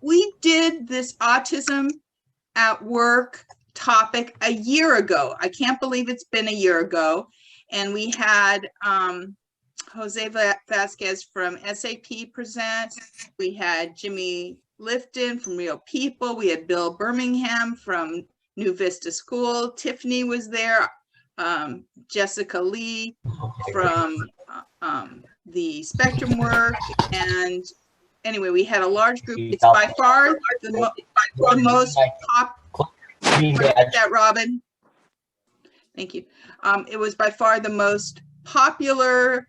we did this autism at work topic a year ago. I can't believe it's been a year ago. And we had Jose Vasquez from SAP present. We had Jimmy Lifton from Real People. We had Bill Birmingham from New Vista School. Tiffany was there. Jessica Lee from the Spectrum work. And anyway, we had a large group. It's by far the most that Robin. Thank you. It was by far the most popular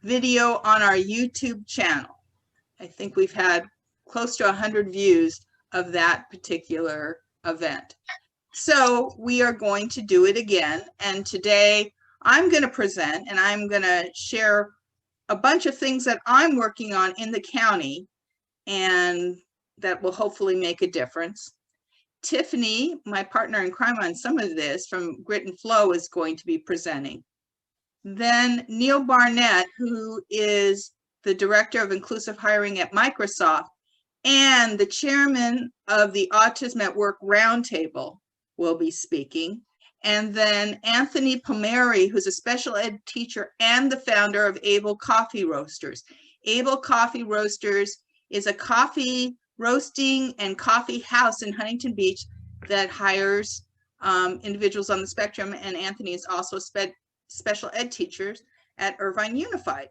video on our YouTube channel. I think we've had close to 100 views of that particular event. So we are going to do it again. And today I'm going to present and I'm going to share a bunch of things that I'm working on in the county and that will hopefully make a difference. Tiffany, my partner in crime on some of this from Grit and Flow, is going to be presenting. Then Neil Barnett, who is the Director of Inclusive Hiring at Microsoft and the Chairman of the Autism at Work Roundtable, will be speaking. And then Anthony Palmeri, who's a special ed teacher and the founder of Able Coffee Roasters. Able Coffee Roasters is a coffee roasting and coffee house in Huntington Beach that hires individuals on the spectrum. And Anthony is also special ed teachers at Irvine Unified.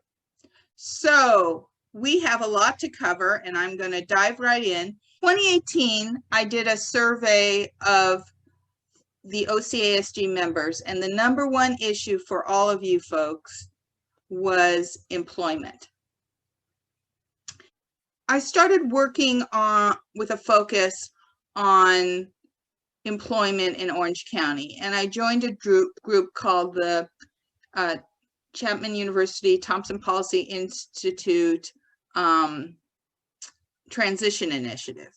So we have a lot to cover and I'm going to dive right in. 2018, I did a survey of the OCASG members, and the #1 issue for all of you folks was employment. I started working with a focus on employment in Orange County, and I joined a group called the Chapman University Thompson Policy Institute Transition Initiative,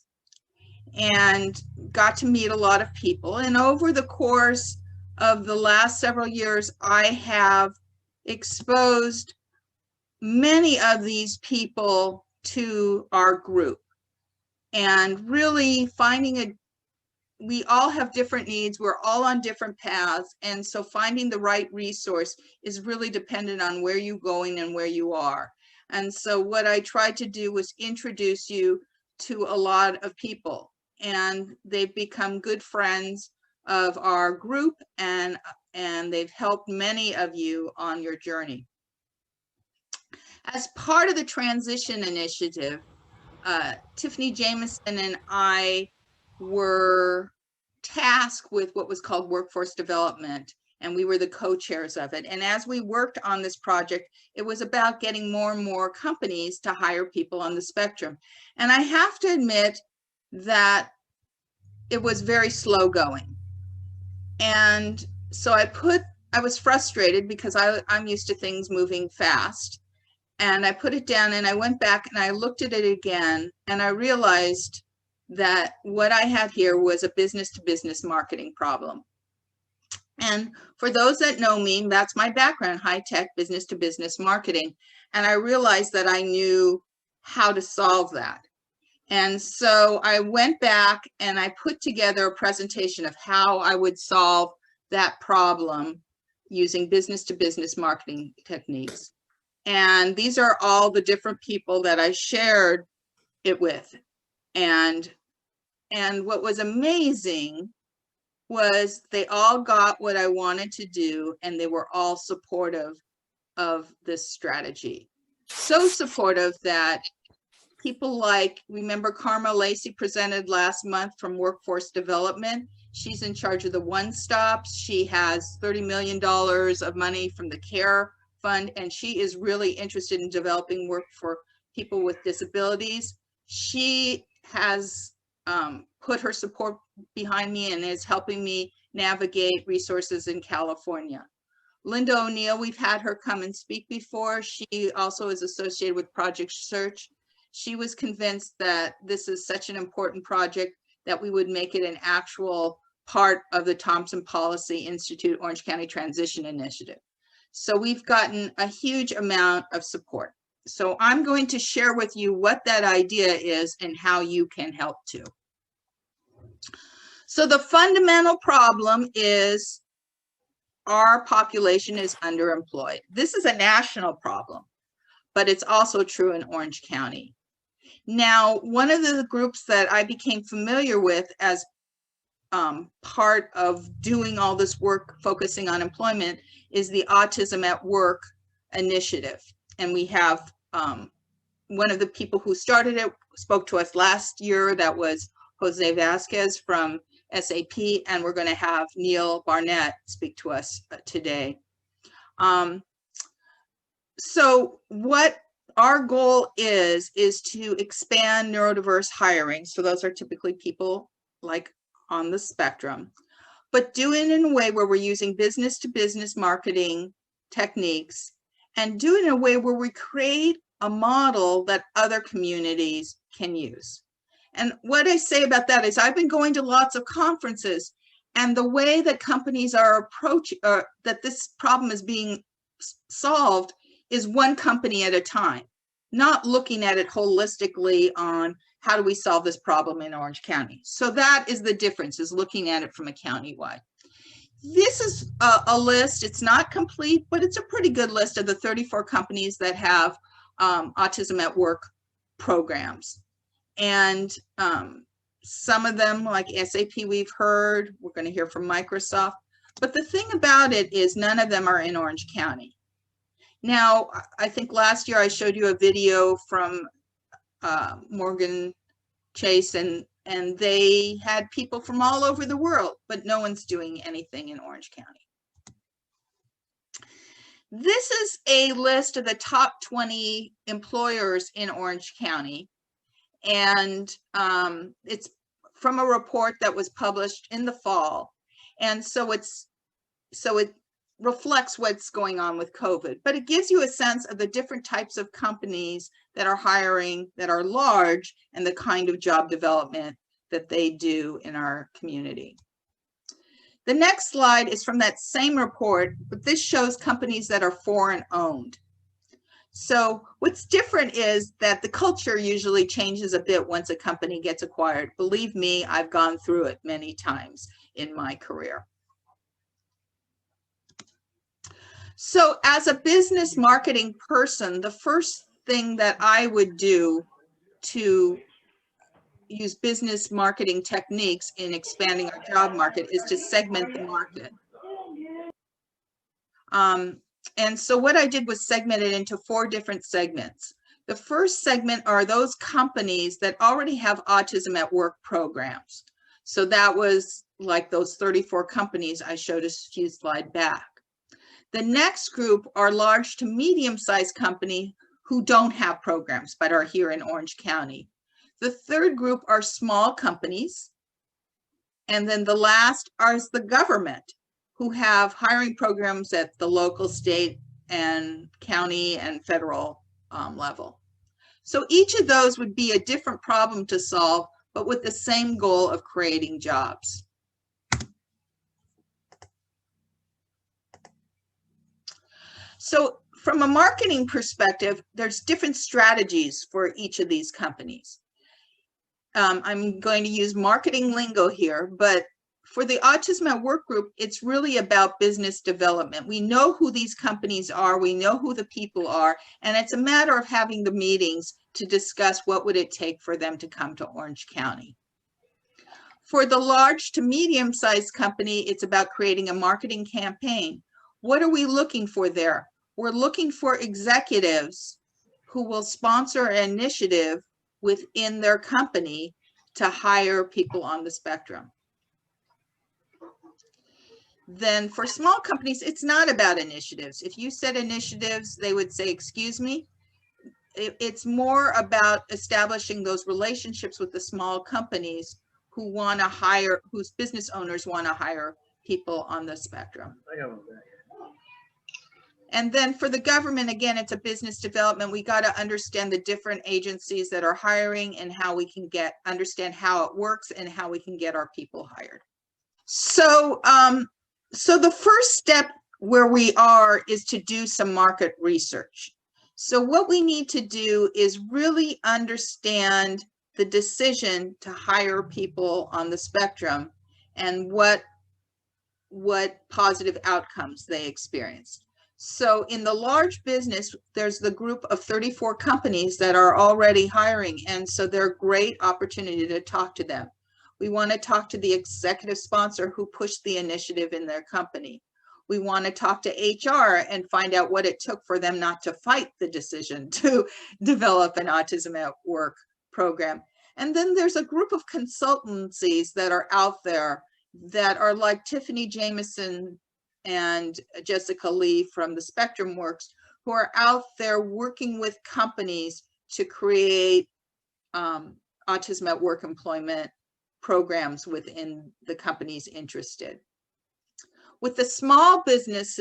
and got to meet a lot of people. And over the course of the last several years, I have exposed many of these people to our group, and really finding we all have different needs, we're all on different paths, and so finding the right resource is really dependent on where you're going and where you are. And so what I tried to do was introduce you to a lot of people, and they've become good friends of our group, and they've helped many of you on your journey. As part of the transition initiative, Tiffany, Jameson, and I were tasked with what was called workforce development, and we were the co-chairs of it. And as we worked on this project, it was about getting more and more companies to hire people on the spectrum. And I have to admit that it was very slow going. And so I was frustrated because I'm used to things moving fast. And I put it down and I went back and I looked at it again, and I realized that what I had here was a business-to-business marketing problem. And for those that know me, that's my background, high-tech business-to-business marketing. And I realized that I knew how to solve that. And so I went back and I put together a presentation of how I would solve that problem using business-to-business marketing techniques. And these are all the different people that I shared it with. And what was amazing was they all got what I wanted to do, and they were all supportive of this strategy. So supportive that people like, remember Karma Lacey presented last month from Workforce Development. She's in charge of the One Stops. She has $30 million of money from the CARE Fund, and she is really interested in developing work for people with disabilities. She has put her support behind me and is helping me navigate resources in California. Linda O'Neill, we've had her come and speak before. She also is associated with Project Search. She was convinced that this is such an important project that we would make it an actual part of the Thompson Policy Institute Orange County Transition Initiative. So we've gotten a huge amount of support. So I'm going to share with you what that idea is and how you can help too. So the fundamental problem is our population is underemployed. This is a national problem, but it's also true in Orange County. Now, one of the groups that I became familiar with as part of doing all this work focusing on employment is the Autism at Work initiative. And we have one of the people who started it spoke to us last year. That was Jose Vasquez from SAP, and we're going to have Neil Barnett speak to us today. So what our goal is to expand neurodiverse hiring. So those are typically people like on the spectrum, but do it in a way where we're using business-to-business marketing techniques and do it in a way where we create a model that other communities can use. And what I say about that is I've been going to lots of conferences, and the way that companies are approaching, that this problem is being solved is one company at a time, not looking at it holistically on how do we solve this problem in Orange County. So that is the difference, is looking at it from a county-wide. This is a list. It's not complete, but it's a pretty good list of the 34 companies that have Autism at Work programs. And some of them, like SAP, we've heard. We're going to hear from Microsoft. But the thing about it is none of them are in Orange County. Now, I think last year I showed you a video from Morgan Chase, and they had people from all over the world, but no one's doing anything in Orange County. This is a list of the top 20 employers in Orange County, and it's from a report that was published in the fall, and so it reflects what's going on with COVID, but it gives you a sense of the different types of companies that are hiring, that are large, and the kind of job development that they do in our community. The next slide is from that same report, but this shows companies that are foreign owned. So what's different is that the culture usually changes a bit once a company gets acquired. Believe me, I've gone through it many times in my career. So as a business marketing person, the first thing that I would do to use business marketing techniques in expanding our job market is to segment the market. And so what I did was segment it into 4 different segments. The first segment are those companies that already have Autism at Work programs. So that was like those 34 companies I showed a few slides back. The next group are large to medium-sized companies who don't have programs but are here in Orange County. The third group are small companies. And then the last is the government, who have hiring programs at the local, state, and county and federal level. So each of those would be a different problem to solve, but with the same goal of creating jobs. So from a marketing perspective, there's different strategies for each of these companies. I'm going to use marketing lingo here, but for the Autism at Work group, it's really about business development. We know who these companies are, we know who the people are, and it's a matter of having the meetings to discuss what would it take for them to come to Orange County. For the large to medium-sized company, it's about creating a marketing campaign. What are we looking for there? We're looking for executives who will sponsor an initiative within their company to hire people on the spectrum. Then for small companies, it's not about initiatives. If you said initiatives, they would say, excuse me. It's more about establishing those relationships with the small companies who want to hire, whose business owners want to hire people on the spectrum. And then for the government, again, it's a business development. We got to understand the different agencies that are hiring and how we can understand how it works and how we can get our people hired. So, so the first step where we are is to do some market research. So what we need to do is really understand the decision to hire people on the spectrum and what positive outcomes they experienced. So in the large business, there's the group of 34 companies that are already hiring. And so they're a great opportunity to talk to them. We want to talk to the executive sponsor who pushed the initiative in their company. We want to talk to HR and find out what it took for them not to fight the decision to develop an Autism at Work program. And then there's a group of consultancies that are out there that are like Tiffany, Jameson, and Jessica Lee from the Spectrum Works, who are out there working with companies to create Autism at Work employment programs within the companies interested. With the small business,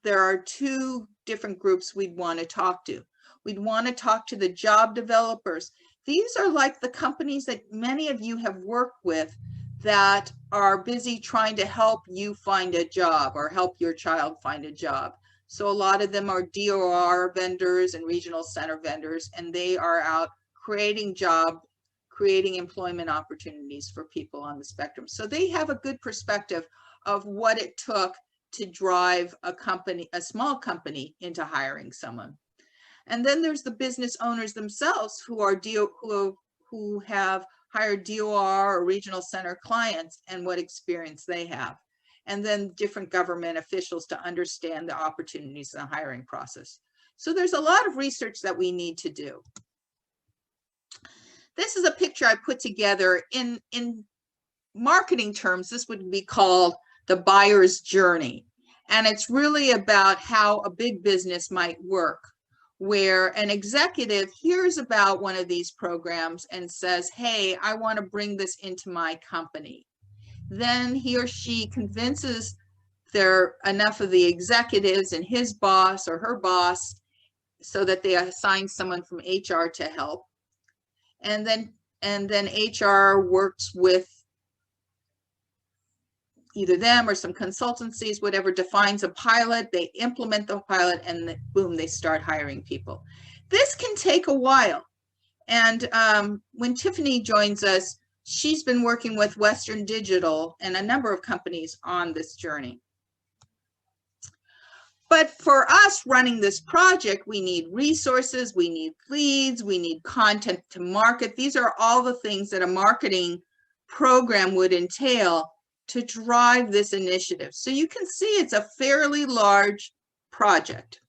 there are two different groups we'd want to talk to. We'd want to talk to the job developers. These are like the companies that many of you have worked with that are busy trying to help you find a job or help your child find a job. So a lot of them are DOR vendors and regional center vendors, and they are out creating employment opportunities for people on the spectrum. So they have a good perspective of what it took to drive a small company into hiring someone. And then there's the business owners themselves who have hired DOR or regional center clients and what experience they have. And then different government officials to understand the opportunities in the hiring process. So there's a lot of research that we need to do. This is a picture I put together in marketing terms. This would be called the buyer's journey. And it's really about how a big business might work, where an executive hears about one of these programs and says, hey, I want to bring this into my company. Then he or she convinces enough of the executives and his boss or her boss so that they assign someone from HR to help. And then HR works with either them or some consultancies, whatever, defines a pilot, they implement the pilot, and boom, they start hiring people. This can take a while. And when Tiffany joins us, she's been working with Western Digital and a number of companies on this journey. But for us running this project, we need resources, we need leads, we need content to market. These are all the things that a marketing program would entail to drive this initiative. So you can see it's a fairly large project.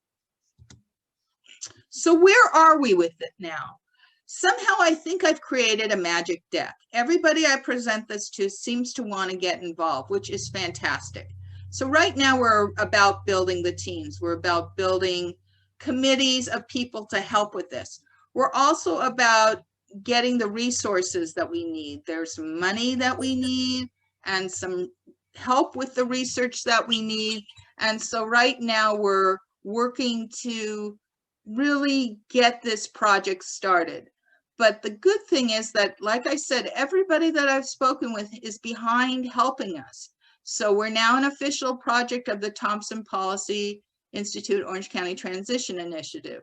So where are we with it now? Somehow I think I've created a magic deck. Everybody I present this to seems to want to get involved, which is fantastic. So right now we're about building the teams. We're about building committees of people to help with this. We're also about getting the resources that we need. There's some money that we need and some help with the research that we need. And so right now we're working to really get this project started. But the good thing is that, like I said, everybody that I've spoken with is behind helping us. So we're now an official project of the Thompson Policy Institute Orange County Transition Initiative.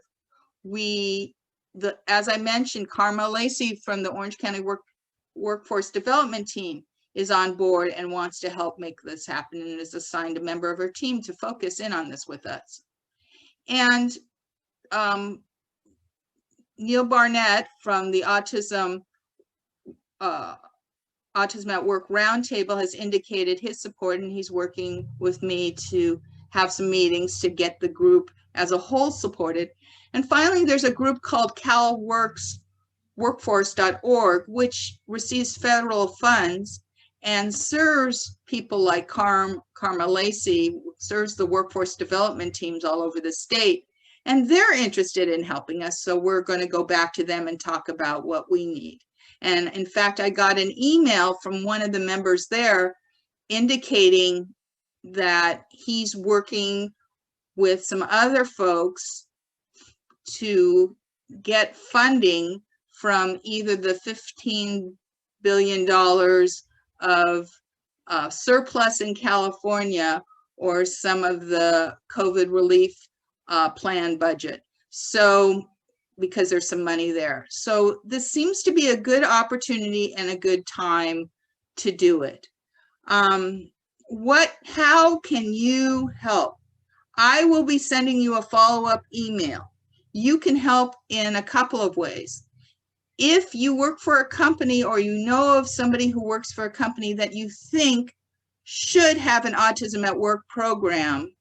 As I mentioned, Karma Lacey from the Orange County Workforce Development Team is on board and wants to help make this happen and is assigned a member of her team to focus in on this with us. And Neil Barnett from the Autism at Work Roundtable has indicated his support, and he's working with me to have some meetings to get the group as a whole supported. And finally, there's a group called CalWorksWorkforce.org, which receives federal funds and serves people like Karma Lacey, serves the workforce development teams all over the state. And they're interested in helping us. So we're going to go back to them and talk about what we need. And in fact, I got an email from one of the members there indicating that he's working with some other folks to get funding from either the $15 billion of surplus in California or some of the COVID relief plan budget. So, because there's some money there. So this seems to be a good opportunity and a good time to do it. How can you help? I will be sending you a follow-up email. You can help in a couple of ways. If you work for a company or you know of somebody who works for a company that you think should have an Autism at Work program,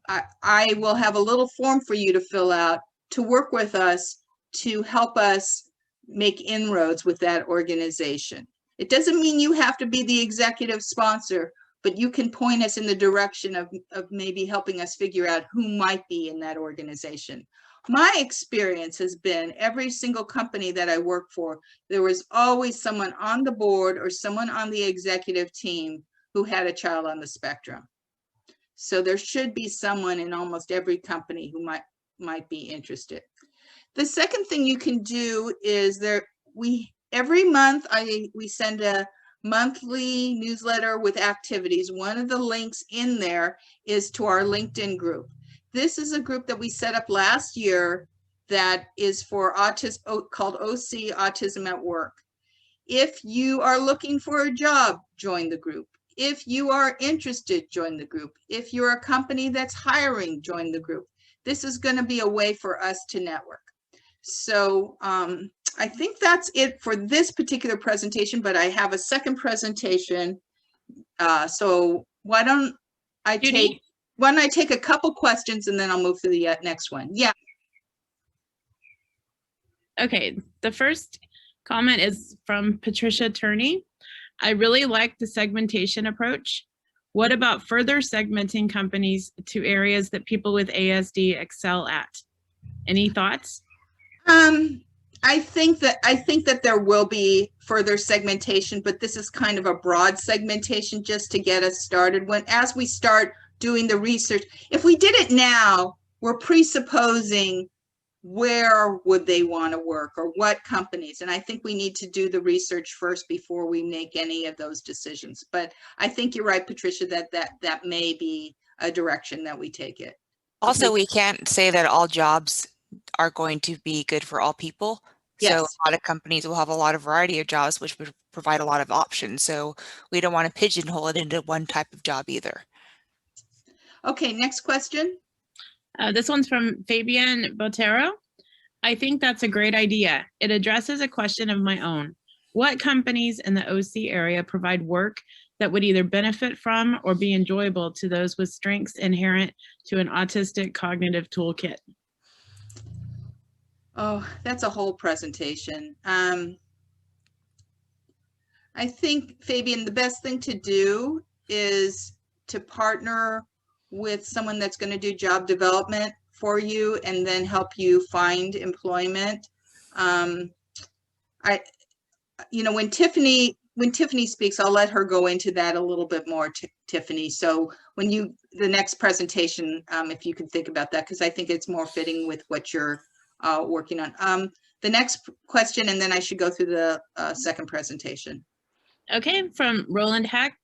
I will have a little form for you to fill out to work with us to help us make inroads with that organization. It doesn't mean you have to be the executive sponsor, but you can point us in the direction of maybe helping us figure out who might be in that organization. My experience has been every single company that I work for, there was always someone on the board or someone on the executive team who had a child on the spectrum. So there should be someone in almost every company who might be interested. The second thing you can do is every month we send a monthly newsletter with activities. One of the links in there is to our LinkedIn group. This is a group that we set up last year that is for autism, called OC, Autism at Work. If you are looking for a job, join the group. If you are interested, join the group. If you're a company that's hiring, join the group. This is going to be a way for us to network. So I think that's it for this particular presentation, but I have a second presentation. So why don't I take a couple questions and then I'll move to the next one. Yeah. Okay, the first comment is from Patricia Turney. I really like the segmentation approach. What about further segmenting companies to areas that people with ASD excel at? Any thoughts? I think that there will be further segmentation, but this is kind of a broad segmentation just to get us started. As we start doing the research, if we did it now, we're presupposing where would they want to work or what companies. And I think we need to do the research first before we make any of those decisions. But I think you're right, Patricia, that may be a direction that we take it. Also, we can't say that all jobs are going to be good for all people. Yes. So a lot of companies will have a lot of variety of jobs, which would provide a lot of options. So we don't want to pigeonhole it into one type of job either. Okay, next question. This one's from Fabian Botero. I think that's a great idea. It addresses a question of my own. What companies in the OC area provide work that would either benefit from or be enjoyable to those with strengths inherent to an autistic cognitive toolkit? Oh, that's a whole presentation. I think, Fabian, the best thing to do is to partner with someone that's going to do job development for you and then help you find employment. When Tiffany speaks, I'll let her go into that a little bit more, Tiffany. So the next presentation, if you can think about that, because I think it's more fitting with what you're working on. The next question, and then I should go through the second presentation. Okay, from Roland Heck.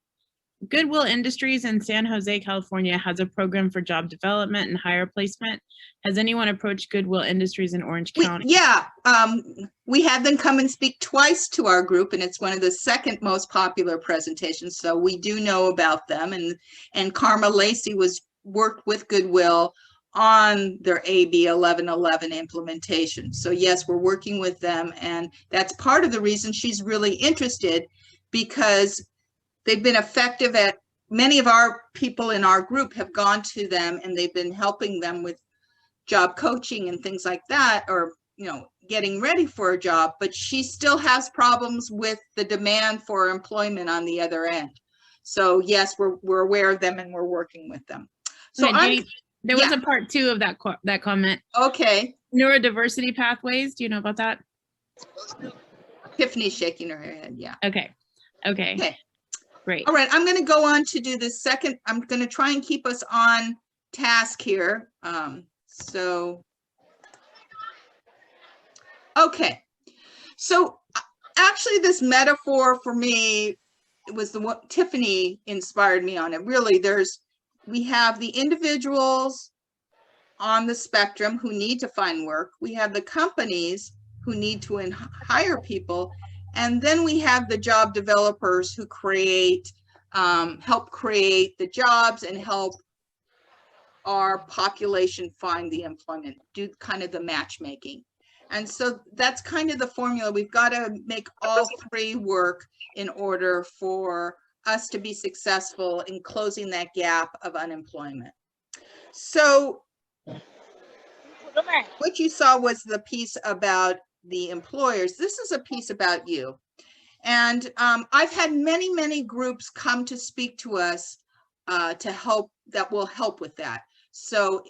Goodwill Industries in San Jose, California has a program for job development and higher placement. Has anyone approached Goodwill Industries in Orange County? We had them come and speak twice to our group, and it's one of the second most popular presentations. So we do know about them, and Karma Lacey worked with Goodwill on their AB 1111 implementation. So yes, we're working with them, and that's part of the reason she's really interested, because they've been effective at, many of our people in our group have gone to them and they've been helping them with job coaching and things like that, or getting ready for a job, but she still has problems with the demand for employment on the other end. So yes, we're aware of them and we're working with them. So Judi, there was a part 2 of that comment. Okay. Neurodiversity Pathways, do you know about that? Tiffany's shaking her head, yeah. Okay. Great. All right, I'm going to go on to do the second. I'm going to try and keep us on task here. Okay. So actually this metaphor for me, it was the one Tiffany inspired me on it. Really, we have the individuals on the spectrum who need to find work. We have the companies who need to hire people. And then we have the job developers who create, help create the jobs and help our population find the employment, do kind of the matchmaking. And so that's kind of the formula. We've got to make all three work in order for us to be successful in closing that gap of unemployment. So what you saw was the piece about the employers. This is a piece about you. And I've had many, many groups come to speak to us to help, that will help with that. So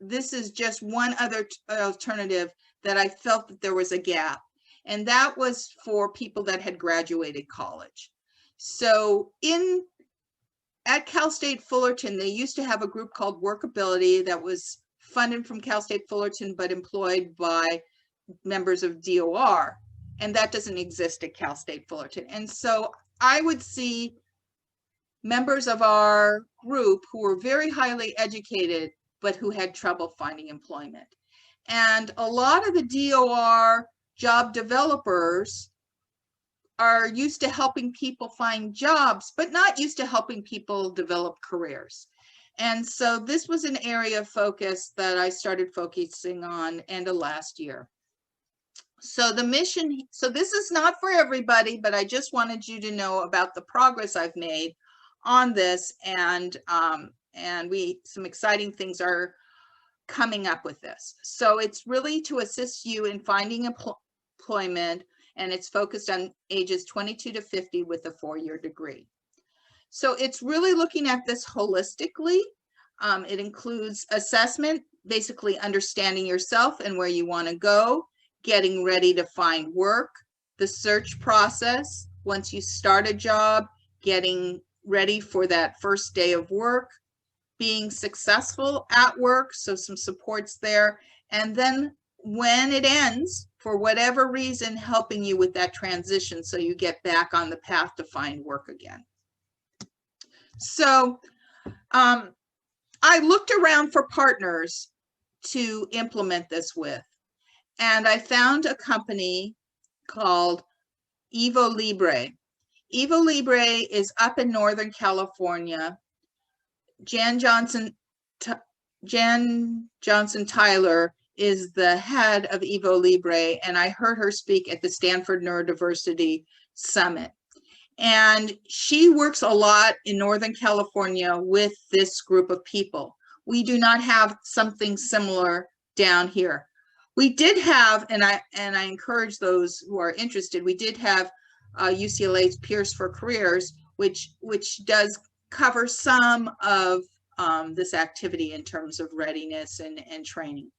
this is just one other alternative that I felt that there was a gap. And that was for people that had graduated college. So at Cal State Fullerton, they used to have a group called Workability that was funded from Cal State Fullerton, but employed by members of DOR. And that doesn't exist at Cal State Fullerton. And so I would see members of our group who were very highly educated, but who had trouble finding employment. And a lot of the DOR job developers are used to helping people find jobs, but not used to helping people develop careers. And so this was an area of focus that I started focusing on end of last year. So the mission, so this is not for everybody, but I just wanted you to know about the progress I've made on this, and some exciting things are coming up with this. So it's really to assist you in finding employment, and it's focused on ages 22 to 50 with a 4-year degree. So it's really looking at this holistically. It includes assessment, basically understanding yourself and where you want to go, getting ready to find work, the search process, once you start a job, getting ready for that first day of work, being successful at work, so some supports there, and then when it ends, for whatever reason, helping you with that transition so you get back on the path to find work again. So I looked around for partners to implement this with, and I found a company called Evo Libre. Evo Libre is up in Northern California. Jan Johnson Tyler is the head of Evo Libre, and I heard her speak at the Stanford Neurodiversity Summit. And she works a lot in Northern California with this group of people. We do not have something similar down here. We did have, and I encourage those who are interested, we did have UCLA's Peers for Careers, which does cover some of this activity in terms of readiness and training.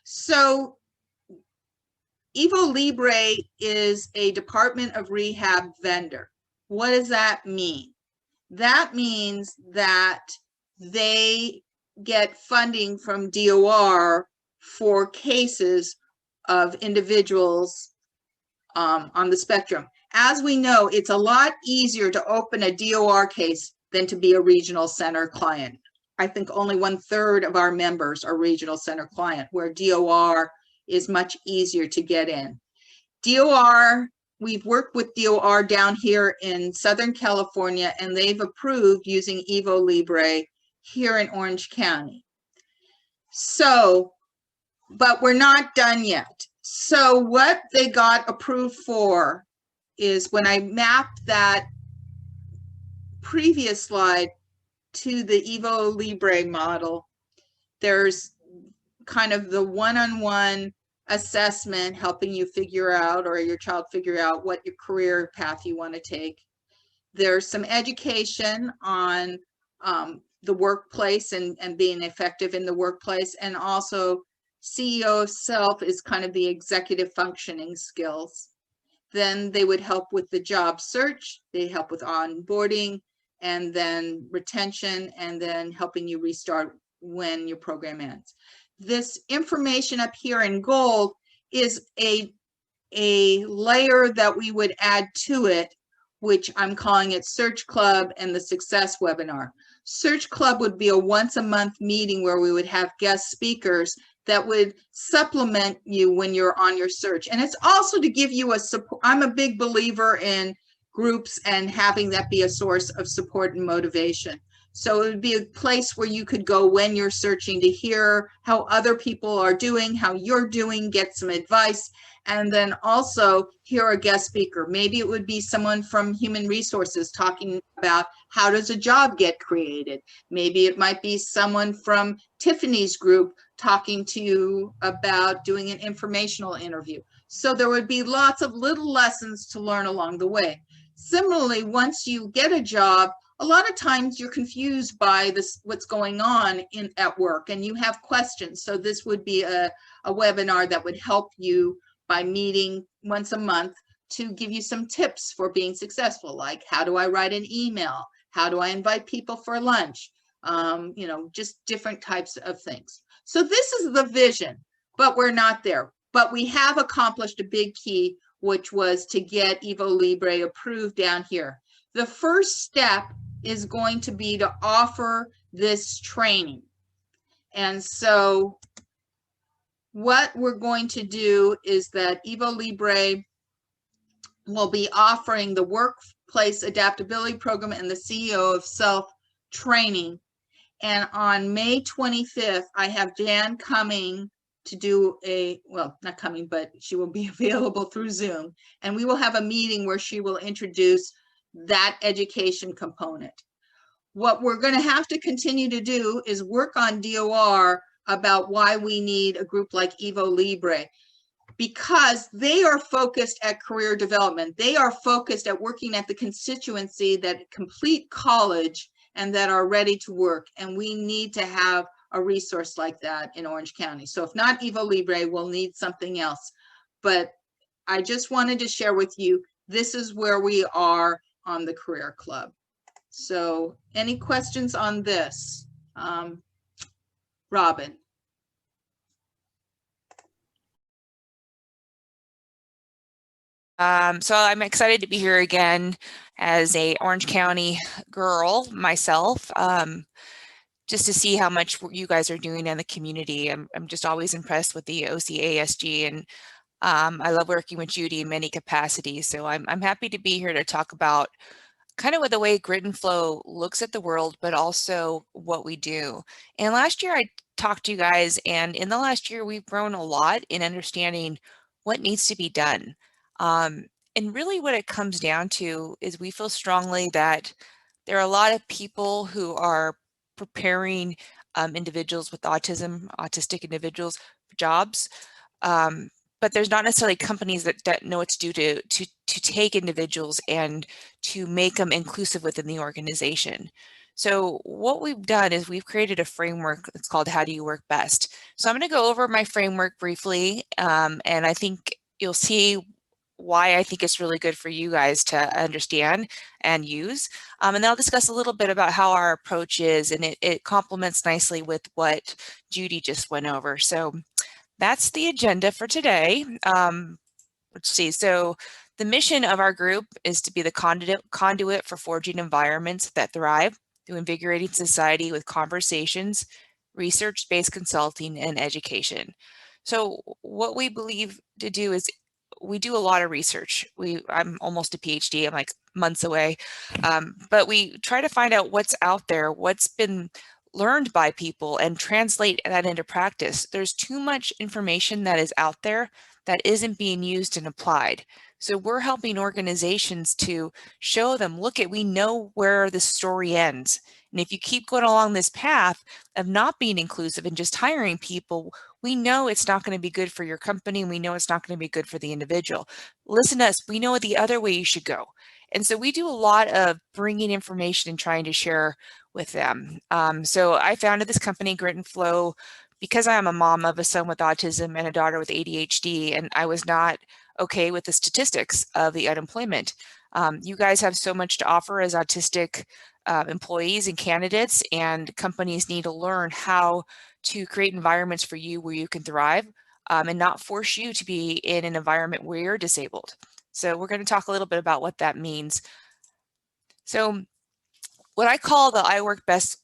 So Evo Libre is a Department of Rehab vendor. What does that mean? That means that they get funding from DOR for cases of individuals on the spectrum. As we know, it's a lot easier to open a DOR case than to be a regional center client. I think only 1/3 of our members are regional center client, where DOR is much easier to get in. DOR, we've worked with DOR down here in Southern California, and they've approved using Evo Libre here in Orange County. So, but we're not done yet. So what they got approved for is, when I mapped that previous slide to the Evo Libre model, there's kind of the one-on-one assessment, helping you figure out, or your child figure out, what your career path you want to take. There's some education on the workplace and being effective in the workplace, and also CEO of self is kind of the executive functioning skills. Then they would help with the job search, they help with onboarding, and then retention, and then helping you restart when your program ends. This information up here in gold is a layer that we would add to it, which I'm calling it Search Club and the Success Webinar. Search Club would be a once a month meeting where we would have guest speakers that would supplement you when you're on your search. And it's also to give you a support. I'm a big believer in groups and having that be a source of support and motivation. So it would be a place where you could go when you're searching to hear how other people are doing, how you're doing, get some advice, and then also hear a guest speaker. Maybe it would be someone from human resources talking about how does a job get created. Maybe it might be someone from Tiffany's group talking to you about doing an informational interview. So there would be lots of little lessons to learn along the way. Similarly, once you get a job, a lot of times you're confused by this, what's going on at work, and you have questions. So this would be a webinar that would help you by meeting once a month to give you some tips for being successful, like how do I write an email? How do I invite people for lunch? You know, just different types of things. So this is the vision, but we're not there. But we have accomplished a big key, which was to get Evo Libre approved down here. The first step is going to be to offer this training. And so what we're going to do is that Evo Libre will be offering the Workplace Adaptability Program and the CEO of Self training. And on May 25th, I have Jan coming to do well, not coming, but she will be available through Zoom. And we will have a meeting where she will introduce that education component. What we're going to have to continue to do is work on DOR about why we need a group like Evo Libre, because they are focused at career development. They are focused at working at the constituency that complete college and that are ready to work. And we need to have a resource like that in Orange County. So if not Evo Libre, we'll need something else. But I just wanted to share with you, this is where we are on the Career Club. So any questions on this? Robin? So I'm excited to be here again as a Orange County girl myself, just to see how much you guys are doing in the community. I'm just always impressed with the OCASG, and I love working with Judi in many capacities. So I'm happy to be here to talk about kind of with the way Grit and Flow looks at the world, but also what we do. And last year I talked to you guys, and in the last year we've grown a lot in understanding what needs to be done. And really what it comes down to is we feel strongly that there are a lot of people who are preparing individuals with autism, autistic individuals for jobs. But there's not necessarily companies that know what to do to take individuals and to make them inclusive within the organization. So what we've done is we've created a framework that's called How Do You Work Best? So I'm going to go over my framework briefly, and I think you'll see why I think it's really good for you guys to understand and use. And then I'll discuss a little bit about how our approach is, and it complements nicely with what Judi just went over. So that's the agenda for today. Let's see. So the mission of our group is to be the conduit for forging environments that thrive through invigorating society with conversations, research-based consulting, and education. So what we believe to do is we do a lot of research. I'm almost a PhD, I'm like months away, but we try to find out what's out there, what's been learned by people, and translate that into practice. There's too much information that is out there that isn't being used and applied. So we're helping organizations to show them, look, we know where the story ends. And if you keep going along this path of not being inclusive and just hiring people, we know it's not going to be good for your company. And we know it's not going to be good for the individual. Listen to us. We know the other way you should go. And so we do a lot of bringing information and trying to share with them. So I founded this company, Grit and Flow, because I am a mom of a son with autism and a daughter with ADHD, and I was not okay with the statistics of the unemployment. You guys have so much to offer as autistic employees and candidates, and companies need to learn how to create environments for you where you can thrive and not force you to be in an environment where you're disabled. So we're going to talk a little bit about what that means. So what I call the I work best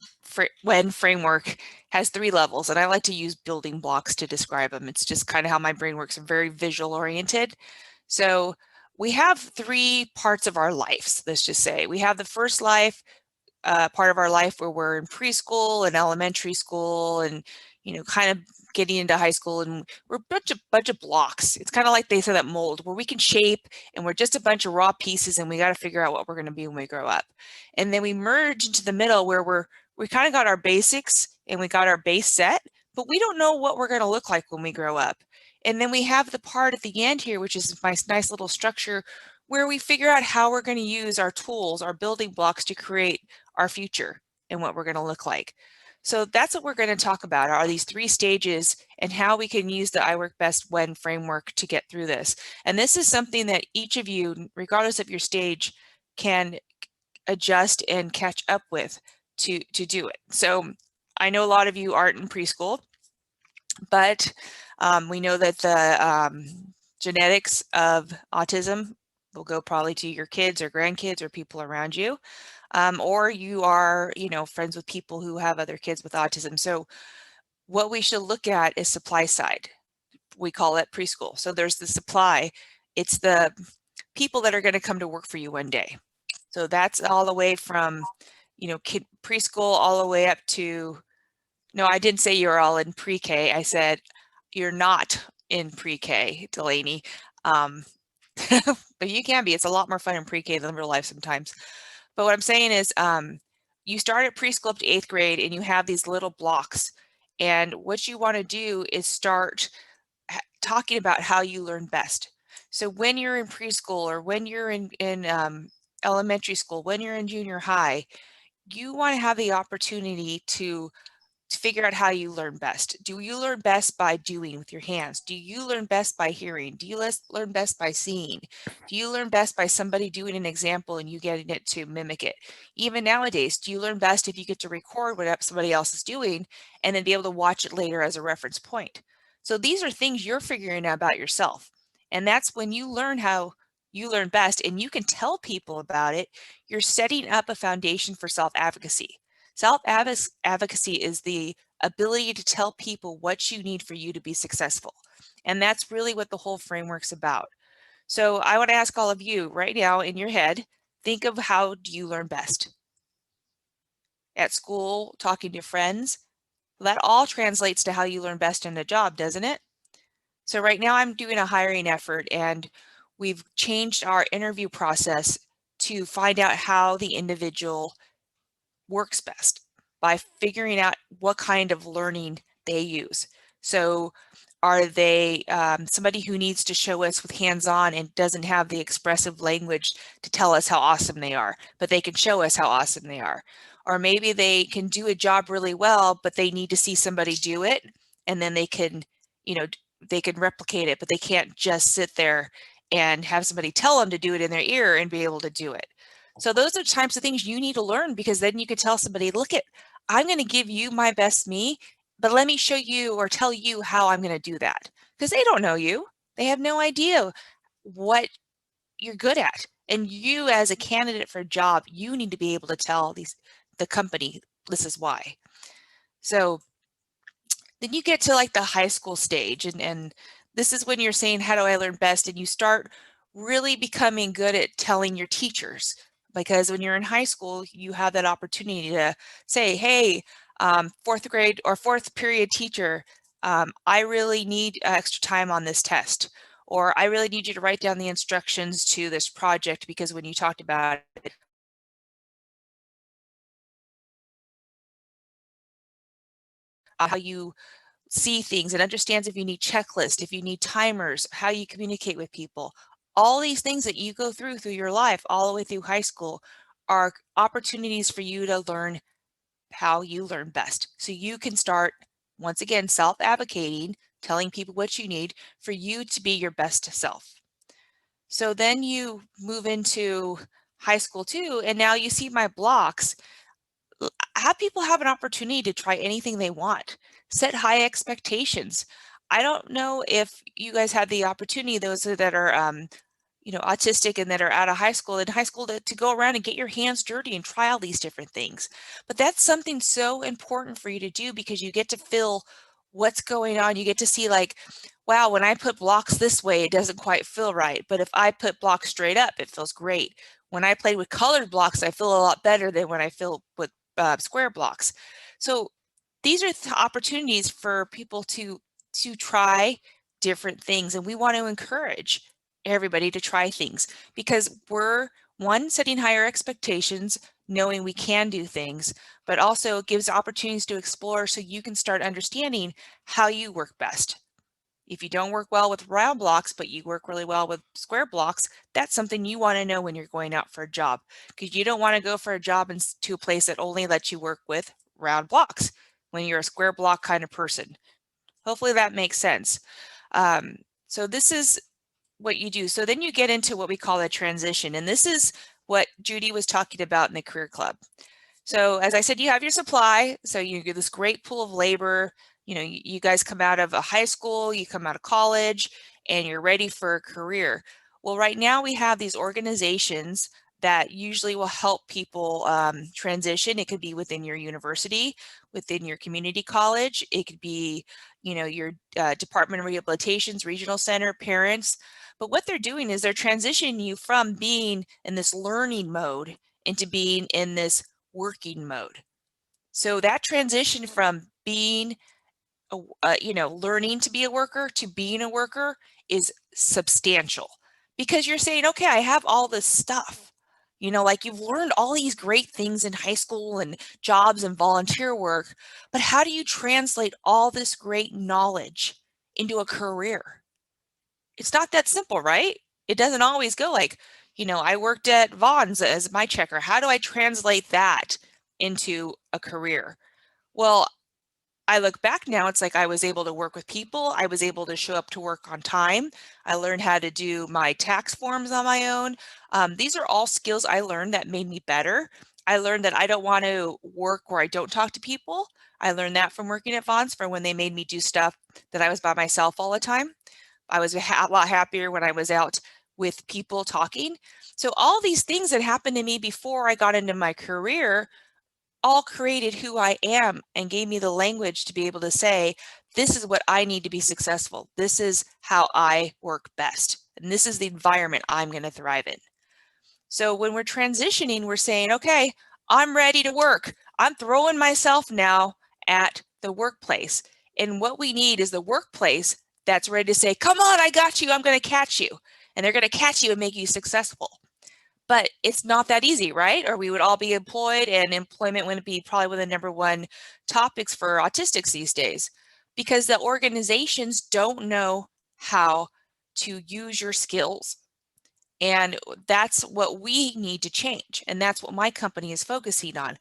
when framework has 3 levels, and I like to use building blocks to describe them. It's just kind of how my brain works. I'm very visual oriented. So we have 3 parts of our lives, let's just say. We have the first life, part of our life where we're in preschool and elementary school and, you know, kind of getting into high school, and we're a bunch of blocks. It's kind of like they say that mold where we can shape, and we're just a bunch of raw pieces, and we got to figure out what we're going to be when we grow up. And then we merge into the middle where we kind of got our basics and we got our base set, but we don't know what we're going to look like when we grow up. And then we have the part at the end here, which is my nice little structure where we figure out how we're going to use our tools, our building blocks to create our future and what we're going to look like. So that's what we're going to talk about, are these 3 stages and how we can use the I work best when framework to get through this. And this is something that each of you, regardless of your stage, can adjust and catch up with to do it. So I know a lot of you aren't in preschool, but we know that the genetics of autism will go probably to your kids or grandkids or people around you. Or you are, you know, friends with people who have other kids with autism. So what we should look at is supply side. We call it preschool. So there's the supply. It's the people that are going to come to work for you one day. So that's all the way from, you know, preschool all the way up to, no, I didn't say you're all in pre-K. I said you're not in pre-K, Delaney. But you can be. It's a lot more fun in pre-K than real life sometimes. But what I'm saying is you start at preschool up to 8th grade and you have these little blocks. And what you want to do is start talking about how you learn best. So when you're in preschool or when you're in elementary school, when you're in junior high, you want to have the opportunity to figure out how you learn best. Do you learn best by doing with your hands? Do you learn best by hearing? Do you learn best by seeing? Do you learn best by somebody doing an example and you getting it to mimic it? Even nowadays, do you learn best if you get to record what somebody else is doing and then be able to watch it later as a reference point? So these are things you're figuring out about yourself. And that's when you learn how you learn best and you can tell people about it. You're setting up a foundation for self-advocacy. Self-advocacy is the ability to tell people what you need for you to be successful. And that's really what the whole framework's about. So I want to ask all of you right now in your head, think of how do you learn best? At school, talking to friends, that all translates to how you learn best in a job, doesn't it? So right now I'm doing a hiring effort and we've changed our interview process to find out how the individual works best by figuring out what kind of learning they use. So are they somebody who needs to show us with hands-on and doesn't have the expressive language to tell us how awesome they are, but they can show us how awesome they are? Or maybe they can do a job really well, but they need to see somebody do it and then they can, you know, they can replicate it, but they can't just sit there and have somebody tell them to do it in their ear and be able to do it. So those are the types of things you need to learn, because then you could tell somebody, look I'm going to give you my best me, but let me show you or tell you how I'm going to do that. Because they don't know you. They have no idea what you're good at. And you as a candidate for a job, you need to be able to tell the company, this is why. So then you get to like the high school stage and this is when you're saying, how do I learn best? And you start really becoming good at telling your teachers, because when you're in high school, you have that opportunity to say, hey, 4th grade or 4th period teacher, I really need extra time on this test, or I really need you to write down the instructions to this project, because when you talked about it, how you see things and understands if you need checklists, if you need timers, how you communicate with people. All these things that you go through your life all the way through high school are opportunities for you to learn how you learn best. So you can start, once again, self-advocating, telling people what you need for you to be your best self. So then you move into high school too, and now you see my blocks. Have people have an opportunity to try anything they want. Set high expectations. I don't know if you guys had the opportunity, those that are autistic and that are out of high school, to go around and get your hands dirty and try all these different things. But that's something so important for you to do, because you get to feel what's going on. You get to see like, wow, when I put blocks this way, it doesn't quite feel right. But if I put blocks straight up, it feels great. When I play with colored blocks, I feel a lot better than when I feel with square blocks. So these are opportunities for people to try different things. And we want to encourage everybody to try things, because we're, one, setting higher expectations, knowing we can do things, but also gives opportunities to explore so you can start understanding how you work best. If you don't work well with round blocks, but you work really well with square blocks, that's something you want to know when you're going out for a job, because you don't want to go for a job to a place that only lets you work with round blocks when you're a square block kind of person. Hopefully that makes sense. So this is what you do. So then you get into what we call a transition. And this is what Judi was talking about in the Career Club. So as I said, you have your supply. So you get this great pool of labor. You guys come out of a high school, you come out of college, and you're ready for a career. Well, right now we have these organizations that usually will help people transition. It could be within your university, within your community college. It could be, your Department of Rehabilitation's regional center, parents. But what they're doing is they're transitioning you from being in this learning mode into being in this working mode. So that transition from being learning to be a worker to being a worker is substantial, because you're saying, okay, I have all this stuff, like you've learned all these great things in high school and jobs and volunteer work, but how do you translate all this great knowledge into a career? It's not that simple, right? It doesn't always go like, I worked at Vaughn's as my checker. How do I translate that into a career? Well, I look back now, it's like I was able to work with people. I was able to show up to work on time. I learned how to do my tax forms on my own. These are all skills I learned that made me better. I learned that I don't want to work where I don't talk to people. I learned that from working at Vaughn's, for when they made me do stuff that I was by myself all the time. I was a lot happier when I was out with people talking. So all these things that happened to me before I got into my career all created who I am and gave me the language to be able to say, this is what I need to be successful. This is how I work best. And this is the environment I'm going to thrive in. So when we're transitioning, we're saying, okay, I'm ready to work. I'm throwing myself now at the workplace. And what we need is the workplace that's ready to say, come on, I got you. I'm going to catch you. And they're going to catch you and make you successful. But it's not that easy, right? Or we would all be employed, and employment wouldn't be probably one of the #1 topics for autistics these days, because the organizations don't know how to use your skills. And that's what we need to change. And that's what my company is focusing on.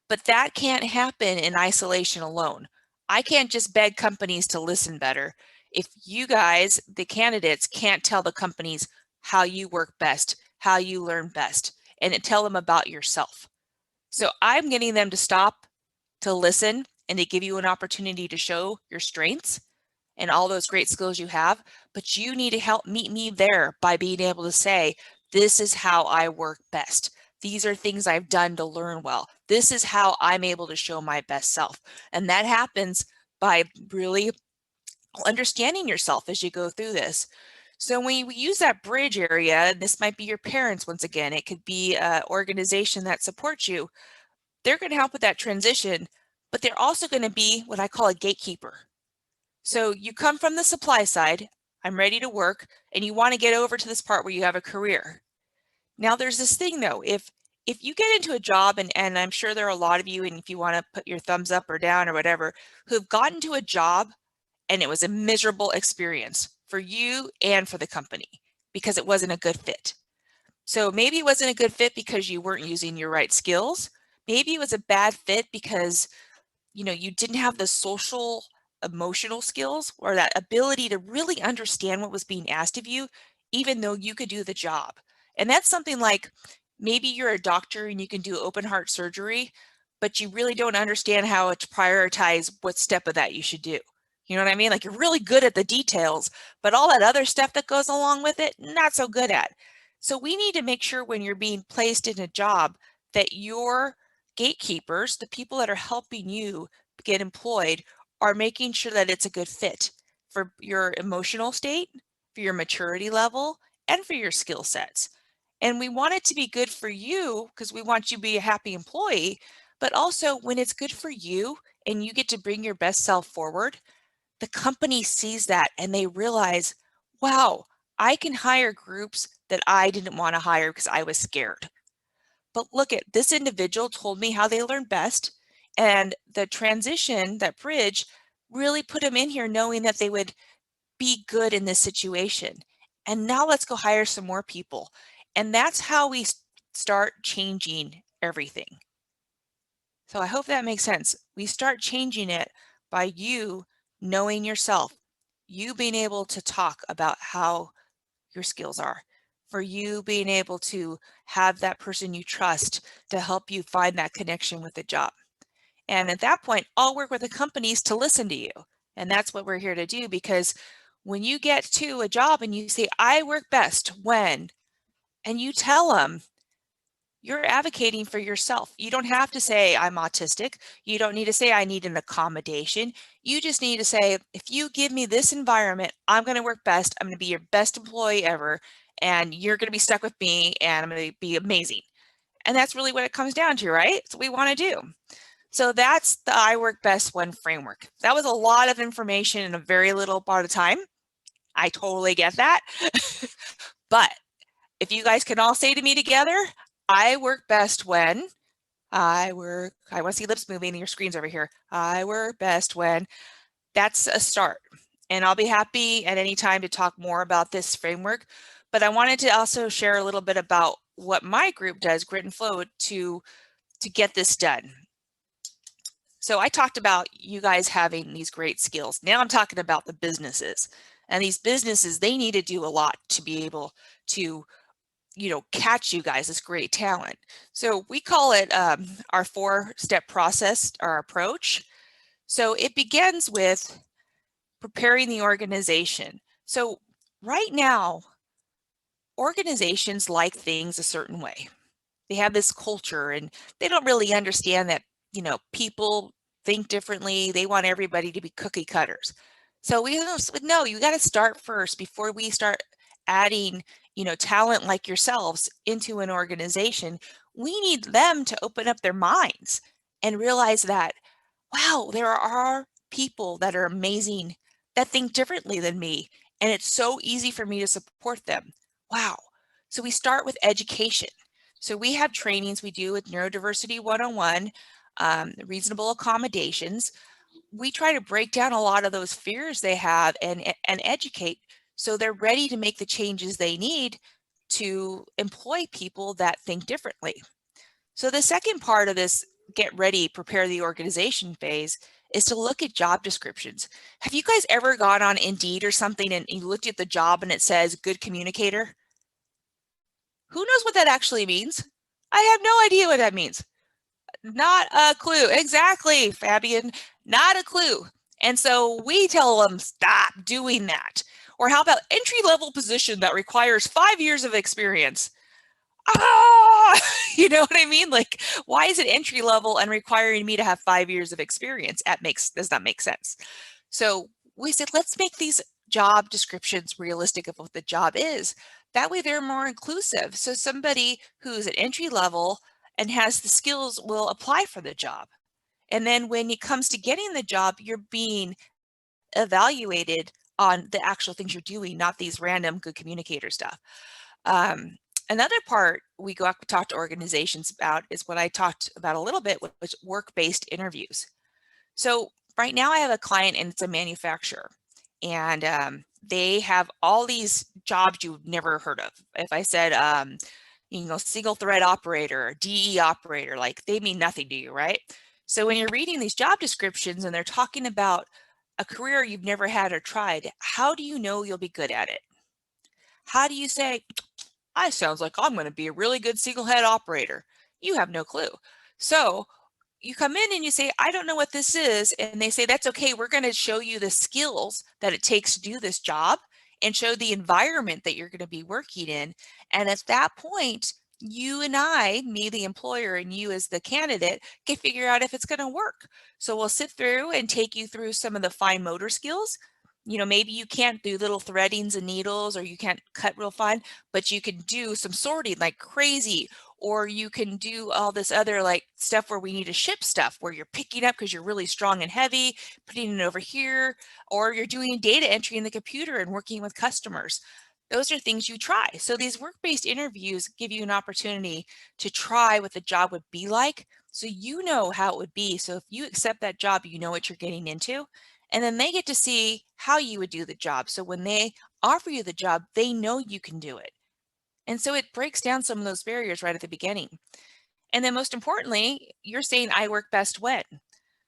But that can't happen in isolation alone. I can't just beg companies to listen better. If you guys, the candidates, can't tell the companies how you work best, how you learn best, and tell them about yourself. So I'm getting them to stop, to listen, and to give you an opportunity to show your strengths and all those great skills you have. But you need to help meet me there by being able to say, this is how I work best. These are things I've done to learn well. This is how I'm able to show my best self. And that happens by really understanding yourself as you go through this. So when we use that bridge area, this might be your parents once again, it could be an organization that supports you. They're going to help with that transition, but they're also going to be what I call a gatekeeper. So you come from the supply side, I'm ready to work, and you want to get over to this part where you have a career. Now there's this thing though, if you get into a job, and I'm sure there are a lot of you, and if you want to put your thumbs up or down or whatever, who've gotten to a job and it was a miserable experience for you and for the company because it wasn't a good fit. So maybe it wasn't a good fit because you weren't using your right skills. Maybe it was a bad fit because you didn't have the social, emotional skills or that ability to really understand what was being asked of you, even though you could do the job. And that's something like, maybe you're a doctor and you can do open heart surgery, but you really don't understand how to prioritize what step of that you should do. You know what I mean? Like, you're really good at the details, but all that other stuff that goes along with it, not so good at. So we need to make sure when you're being placed in a job that your gatekeepers, the people that are helping you get employed, are making sure that it's a good fit for your emotional state, for your maturity level, and for your skill sets. And we want it to be good for you because we want you to be a happy employee, but also when it's good for you and you get to bring your best self forward, the company sees that and they realize, wow, I can hire groups that I didn't want to hire because I was scared. But look at this individual told me how they learn best, and the transition, that bridge, really put them in here knowing that they would be good in this situation. And now let's go hire some more people. And that's how we start changing everything. So I hope that makes sense. We start changing it by you knowing yourself, you being able to talk about how your skills are, for you being able to have that person you trust to help you find that connection with the job. And at that point, I'll work with the companies to listen to you. And that's what we're here to do, because when you get to a job and you say, I work best when, and you tell them, you're advocating for yourself. You don't have to say, I'm autistic. You don't need to say, I need an accommodation. You just need to say, if you give me this environment, I'm going to work best. I'm going to be your best employee ever. And you're going to be stuck with me and I'm going to be amazing. And that's really what it comes down to, right? That's what we want to do. So that's the I work best when framework. That was a lot of information in a very little part of time. I totally get that. But if you guys can all say to me together, I work best when I want to see lips moving, your screen's over here. I work best when, that's a start. And I'll be happy at any time to talk more about this framework. But I wanted to also share a little bit about what my group does, Grit and Flow, to get this done. So I talked about you guys having these great skills. Now I'm talking about the businesses. And these businesses, they need to do a lot to be able to, catch you guys as great talent. So we call it our 4-step process, our approach. So it begins with preparing the organization. So right now, organizations like things a certain way. They have this culture and they don't really understand that, people think differently. They want everybody to be cookie cutters. So we know you got to start first before we start adding, talent like yourselves into an organization. We need them to open up their minds and realize that, wow, there are people that are amazing that think differently than me. And it's so easy for me to support them. Wow. So we start with education. So we have trainings we do with Neurodiversity 101, reasonable accommodations. We try to break down a lot of those fears they have and educate so they're ready to make the changes they need to employ people that think differently. So the second part of this get ready, prepare the organization phase is to look at job descriptions. Have you guys ever gone on Indeed or something and you looked at the job and it says good communicator? Who knows what that actually means? I have no idea what that means. Not a clue. Exactly, Fabian, not a clue. And so we tell them, stop doing that. Or how about entry-level position that requires 5 years of experience? You know what I mean? Like, why is it entry level and requiring me to have 5 years of experience? Does not make sense. So we said, let's make these job descriptions realistic of what the job is. That way they're more inclusive. So somebody who's at entry level and has the skills will apply for the job. And then when it comes to getting the job, you're being evaluated on the actual things you're doing, not these random good communicator stuff. Another part we go up to talk to organizations about is what I talked about a little bit, which was work-based interviews. So right now I have a client and it's a manufacturer, and they have all these jobs you've never heard of. If I said, single thread operator, DE operator, like they mean nothing to you, right? So when you're reading these job descriptions and they're talking about a career you've never had or tried, how do you know you'll be good at it? How do you say, I sounds like I'm going to be a really good single head operator? You have no clue. So you come in and you say, I don't know what this is. And they say, that's okay. We're going to show you the skills that it takes to do this job. and show the environment that you're going to be working in. And at that point, you and I, me the employer and you as the candidate, can figure out if it's going to work. So we'll sit through and take you through some of the fine motor skills. You know, maybe you can't do little threadings and needles, or you can't cut real fine, but you can do some sorting like crazy, or you can do all this other like stuff where we need to ship stuff where you're picking up because you're really strong and heavy, putting it over here, or you're doing data entry in the computer and working with customers. Those are things you try. So these work-based interviews give you an opportunity to try what the job would be like, so you know how it would be. So if you accept that job, you know what you're getting into. And then they get to see how you would do the job. So when they offer you the job, they know you can do it. And so it breaks down some of those barriers right at the beginning. And then most importantly, you're saying, I work best when.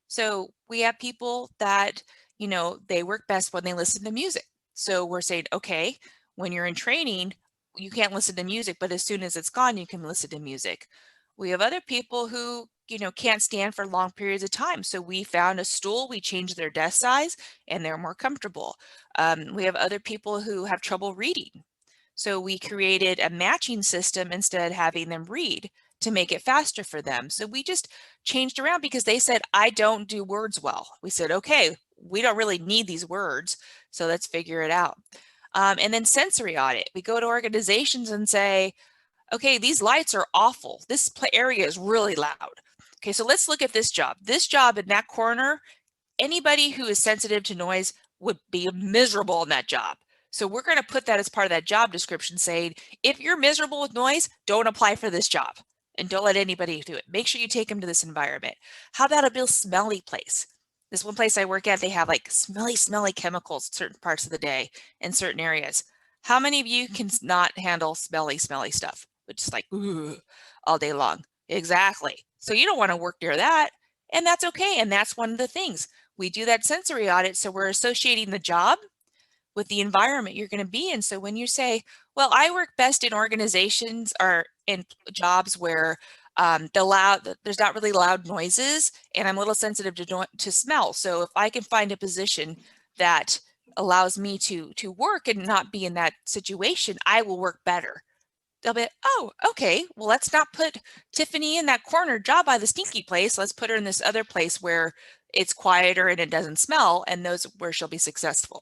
So we have people that, you know, they work best when they listen to music. So we're saying, okay, when you're in training, you can't listen to music, but as soon as it's gone, you can listen to music. We have other people who, you know, can't stand for long periods of time. So we found a stool, we changed their desk size, and they're more comfortable. We have other people who have trouble reading. So we created a matching system instead of having them read to make it faster for them. So we just changed around because they said, I don't do words well. We said, okay, we don't really need these words, so let's figure it out. And then sensory audit. We go to organizations and say, okay, these lights are awful. This area is really loud. Okay, so let's look at this job. This job in that corner, anybody who is sensitive to noise would be miserable in that job. So we're going to put that as part of that job description, saying, if you're miserable with noise, don't apply for this job and don't let anybody do it. Make sure you take them to this environment. How about a real smelly place? This one place I work at, they have like smelly chemicals certain parts of the day in certain areas. How many of you can not handle smelly stuff? Which is like all day long. Exactly. So you don't want to work near that. And that's okay. And that's one of the things. We do that sensory audit. So we're associating the job with the environment you're going to be in. So when you say, well, I work best in organizations or in jobs where there's not really loud noises, and I'm a little sensitive to smell. So if I can find a position that allows me to work and not be in that situation, I will work better. They'll be, oh, okay, well, let's not put Tiffany in that corner job by the stinky place. Let's put her in this other place where it's quieter and it doesn't smell, and those where she'll be successful.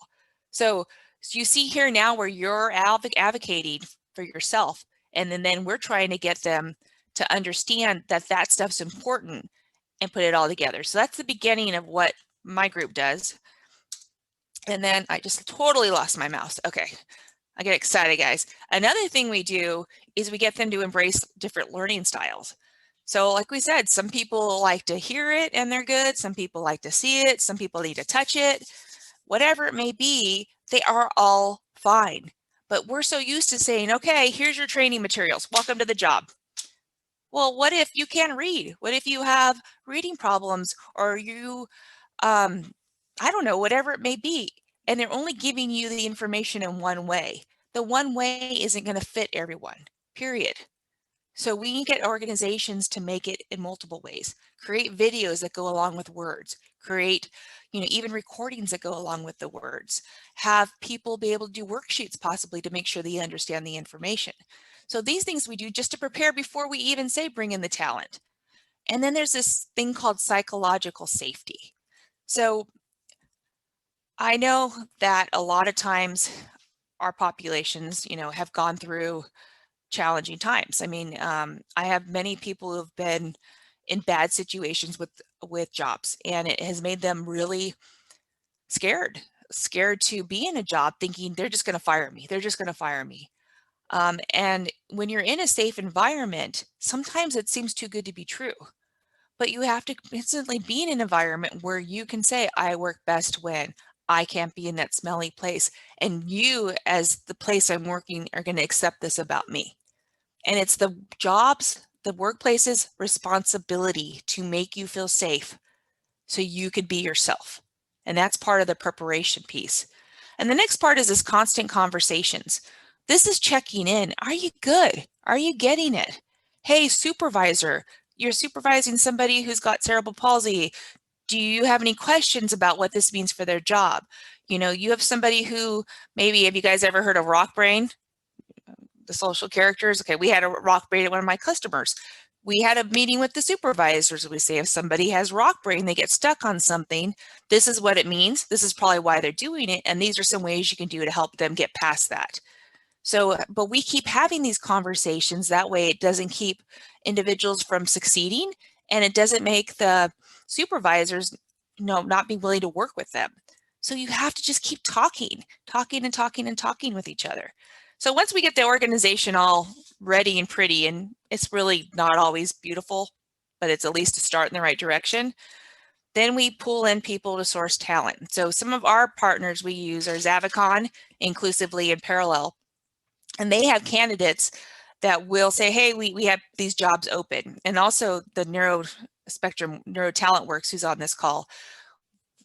So you see here now where you're advocating for yourself, and then we're trying to get them to understand that that stuff's important and put it all together. So that's the beginning of what my group does. And then I just totally lost my mouse. Okay, I get excited, guys. Another thing we do is we get them to embrace different learning styles. So like we said, some people like to hear it and they're good. Some people like to see it. Some people need to touch it. Whatever it may be, they are all fine. But we're so used to saying, okay, here's your training materials. Welcome to the job. Well, what if you can't read? What if you have reading problems, or you, I don't know, whatever it may be, and they're only giving you the information in one way. The one way isn't going to fit everyone, period. So we get organizations to make it in multiple ways. Create videos that go along with words. Create, even recordings that go along with the words. Have people be able to do worksheets possibly to make sure they understand the information. So these things we do just to prepare before we even say bring in the talent. And then there's this thing called psychological safety. So I know that a lot of times our populations, have gone through challenging times. I mean, I have many people who have been in bad situations with jobs, and it has made them really scared to be in a job, thinking they're just going to fire me. They're just going to fire me. And when you're in a safe environment, sometimes it seems too good to be true. But you have to instantly be in an environment where you can say, I work best when I can't be in that smelly place. And you, as the place I'm working, are going to accept this about me. And it's the job's, the workplace's responsibility to make you feel safe so you could be yourself. And that's part of the preparation piece. And the next part is this constant conversations. This is checking in. Are you good? Are you getting it? Hey, supervisor, you're supervising somebody who's got cerebral palsy. Do you have any questions about what this means for their job? You know, you have somebody who maybe, have you guys ever heard of rock brain? The social characters. Okay, we had a rock brain at one of my customers. We had a meeting with the supervisors. We say if somebody has rock brain, they get stuck on something, this is what it means. This is probably why they're doing it. And these are some ways you can do to help them get past that. So, but we keep having these conversations. That way it doesn't keep individuals from succeeding, and it doesn't make the supervisors, you know, not be willing to work with them. So you have to just keep talking with each other. So once we get the organization all ready and pretty, and it's really not always beautiful, but it's at least a start in the right direction, then we pull in people to source talent. So some of our partners we use are Zavicon, Inclusively, and Parallel. And they have candidates that will say, hey, we have these jobs open. And also the Neuro Talent Works, who's on this call,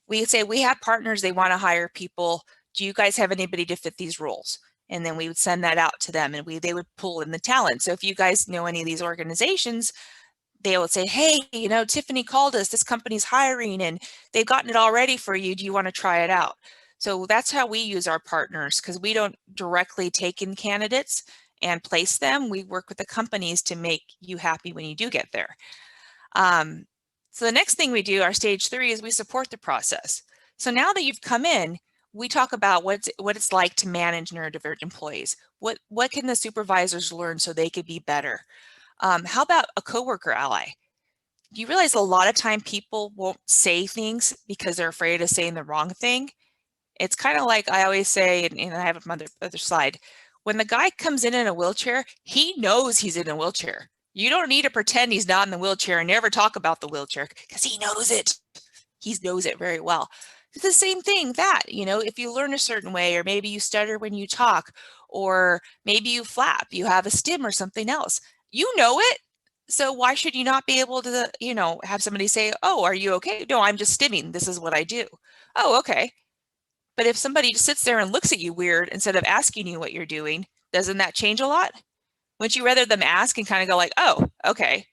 we say we have partners, they want to hire people. Do you guys have anybody to fit these roles? And then we would send that out to them, and they would pull in the talent. So if you guys know any of these organizations, they would say, hey, you know, Tiffany called us, this company's hiring and they've gotten it all ready for you. Do you want to try it out? So that's how we use our partners, because we don't directly take in candidates and place them. We work with the companies to make you happy when you do get there. So the next thing we do, our stage 3, is we support the process. So now that you've come in, we talk about what it's like to manage neurodivergent employees. What can the supervisors learn so they could be better? How about a coworker ally? You realize a lot of time people won't say things because they're afraid of saying the wrong thing. It's kind of like I always say, and I have it on the other slide, when the guy comes in a wheelchair, he knows he's in a wheelchair. You don't need to pretend he's not in the wheelchair and never talk about the wheelchair, because he knows it. He knows it very well. It's the same thing that, you know, if you learn a certain way, or maybe you stutter when you talk, or maybe you flap, you have a stim or something else, you know it. So why should you not be able to, you know, have somebody say, oh, are you okay? No, I'm just stimming. This is what I do. Oh, okay. But if somebody just sits there and looks at you weird instead of asking you what you're doing, doesn't that change a lot? Wouldn't you rather them ask and kind of go like, oh, okay,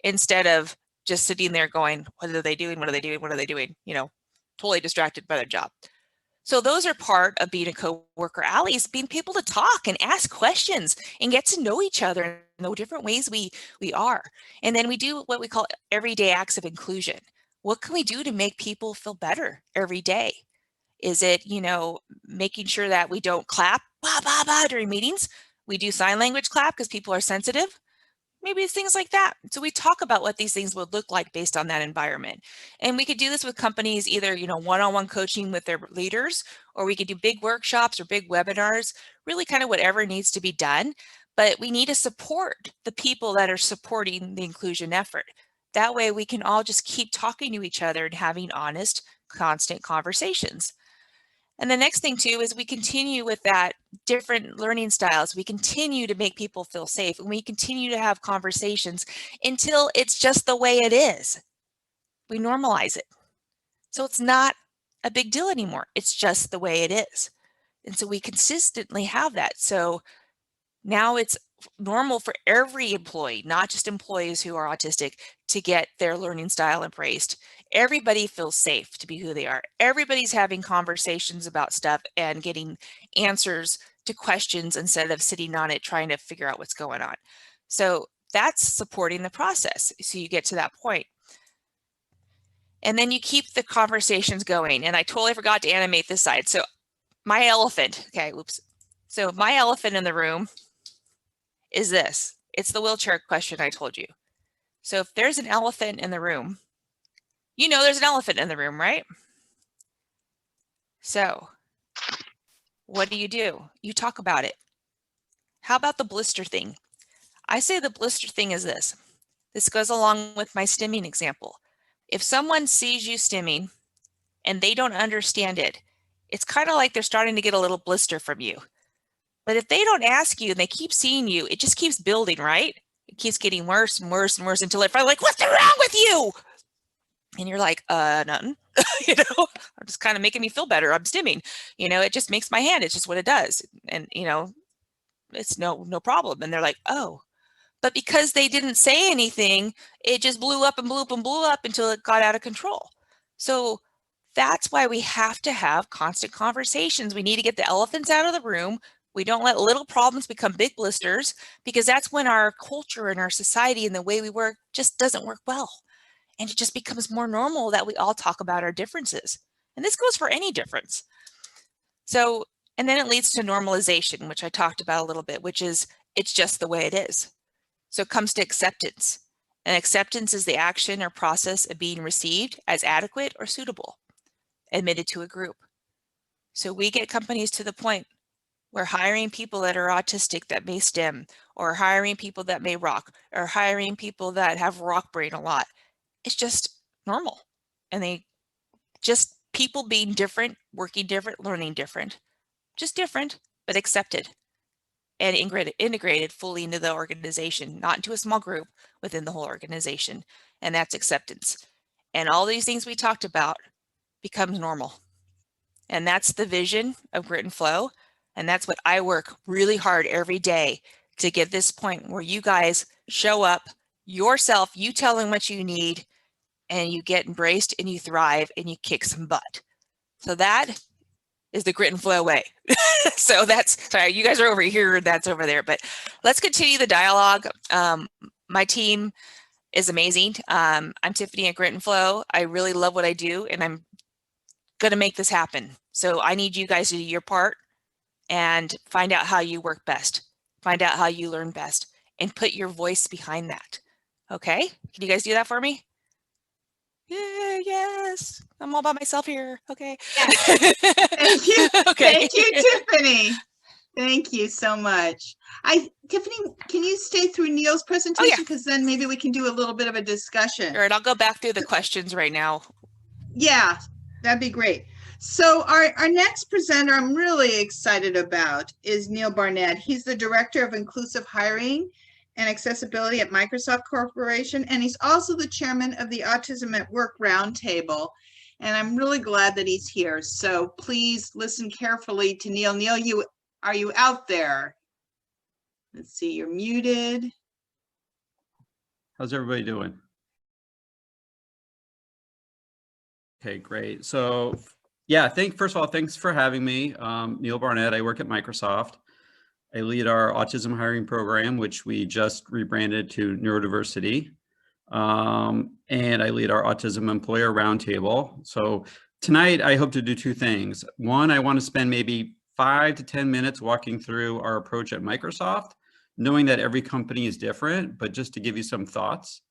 instead of just sitting there going, what are they doing? What are they doing? What are they doing? You know, totally distracted by their job. So those are part of being a coworker ally, is being able to talk and ask questions and get to know each other in the different ways we are. And then we do what we call everyday acts of inclusion. What can we do to make people feel better every day? Is it, you know, making sure that we don't clap bah, bah, bah, during meetings? We do sign language clap because people are sensitive. Maybe it's things like that. So we talk about what these things would look like based on that environment. And we could do this with companies, either, you know, one-on-one coaching with their leaders, or we could do big workshops or big webinars, really kind of whatever needs to be done. But we need to support the people that are supporting the inclusion effort. That way we can all just keep talking to each other and having honest, constant conversations. And the next thing too is we continue with that different learning styles. We continue to make people feel safe, and we continue to have conversations until it's just the way it is. We normalize it. So it's not a big deal anymore. It's just the way it is. And so we consistently have that. So now it's normal for every employee, not just employees who are autistic, to get their learning style embraced. Everybody feels safe to be who they are. Everybody's having conversations about stuff and getting answers to questions instead of sitting on it trying to figure out what's going on. So that's supporting the process. So you get to that point. And then you keep the conversations going. And I totally forgot to animate this side. So my elephant, okay, oops. So my elephant in the room is this. It's the wheelchair question I told you. So if there's an elephant in the room, you know there's an elephant in the room, right? So what do? You talk about it. How about the blister thing? I say the blister thing is this. This goes along with my stimming example. If someone sees you stimming and they don't understand it, it's kind of like they're starting to get a little blister from you. But if they don't ask you and they keep seeing you, it just keeps building, right? It keeps getting worse and worse and worse until they're finally like, what's wrong with you? And you're like, nothing, you know, I'm just kind of making me feel better. I'm stimming, you know, it just makes my hand. It's just what it does. And, you know, it's no problem. And they're like, oh, but because they didn't say anything, it just blew up and blew up and blew up until it got out of control. So That's why we have to have constant conversations. We need to get the elephants out of the room. We don't let little problems become big blisters, because that's when our culture and our society and the way we work just doesn't work well. And it just becomes more normal that we all talk about our differences. And this goes for any difference. So, and then it leads to normalization, which I talked about a little bit, which is it's just the way it is. So it comes to acceptance. And acceptance is the action or process of being received as adequate or suitable, admitted to a group. So we get companies to the point where hiring people that are autistic that may STEM, or hiring people that may rock, or hiring people that have rock brain a lot. It's just normal. And they just people being different, working different, learning different, just different, but accepted and integrated fully into the organization, not into a small group, within the whole organization. And that's acceptance. And all these things we talked about becomes normal. And that's the vision of Grit and Flow. And that's what I work really hard every day to get this point where you guys show up yourself, you tell them what you need, and you get embraced and you thrive and you kick some butt. So that is the Grit and Flow way. So that's, sorry, you guys are over here, that's over there, but let's continue the dialogue. My team is amazing. I'm Tiffany at Grit and Flow. I really love what I do, and I'm going to make this happen. So I need you guys to do your part and find out how you work best, find out how you learn best, and put your voice behind that. Okay, can you guys do that for me? Yeah, yes, I'm all by myself here. Okay. Yes. Thank you. Okay. Thank you, Tiffany. Thank you so much. Tiffany, can you stay through Neil's presentation? Because then maybe we can do a little bit of a discussion. All right, I'll go back through the questions right now. Yeah, that'd be great. So our next presenter I'm really excited about is Neil Barnett. He's the Director of Inclusive Hiring and Accessibility at Microsoft Corporation, and he's also the chairman of the Autism at Work Roundtable. And I'm really glad that he's here. So please listen carefully to Neil. Neil, are you out there? Let's see, you're muted. How's everybody doing? Okay, great. So yeah, first of all, thanks for having me. Neil Barnett, I work at Microsoft. I lead our autism hiring program, which we just rebranded to Neurodiversity. And I lead our Autism Employer Roundtable. So tonight I hope to do two things. One, I want to spend maybe 5 to 10 minutes walking through our approach at Microsoft, knowing that every company is different, but just to give you some thoughts.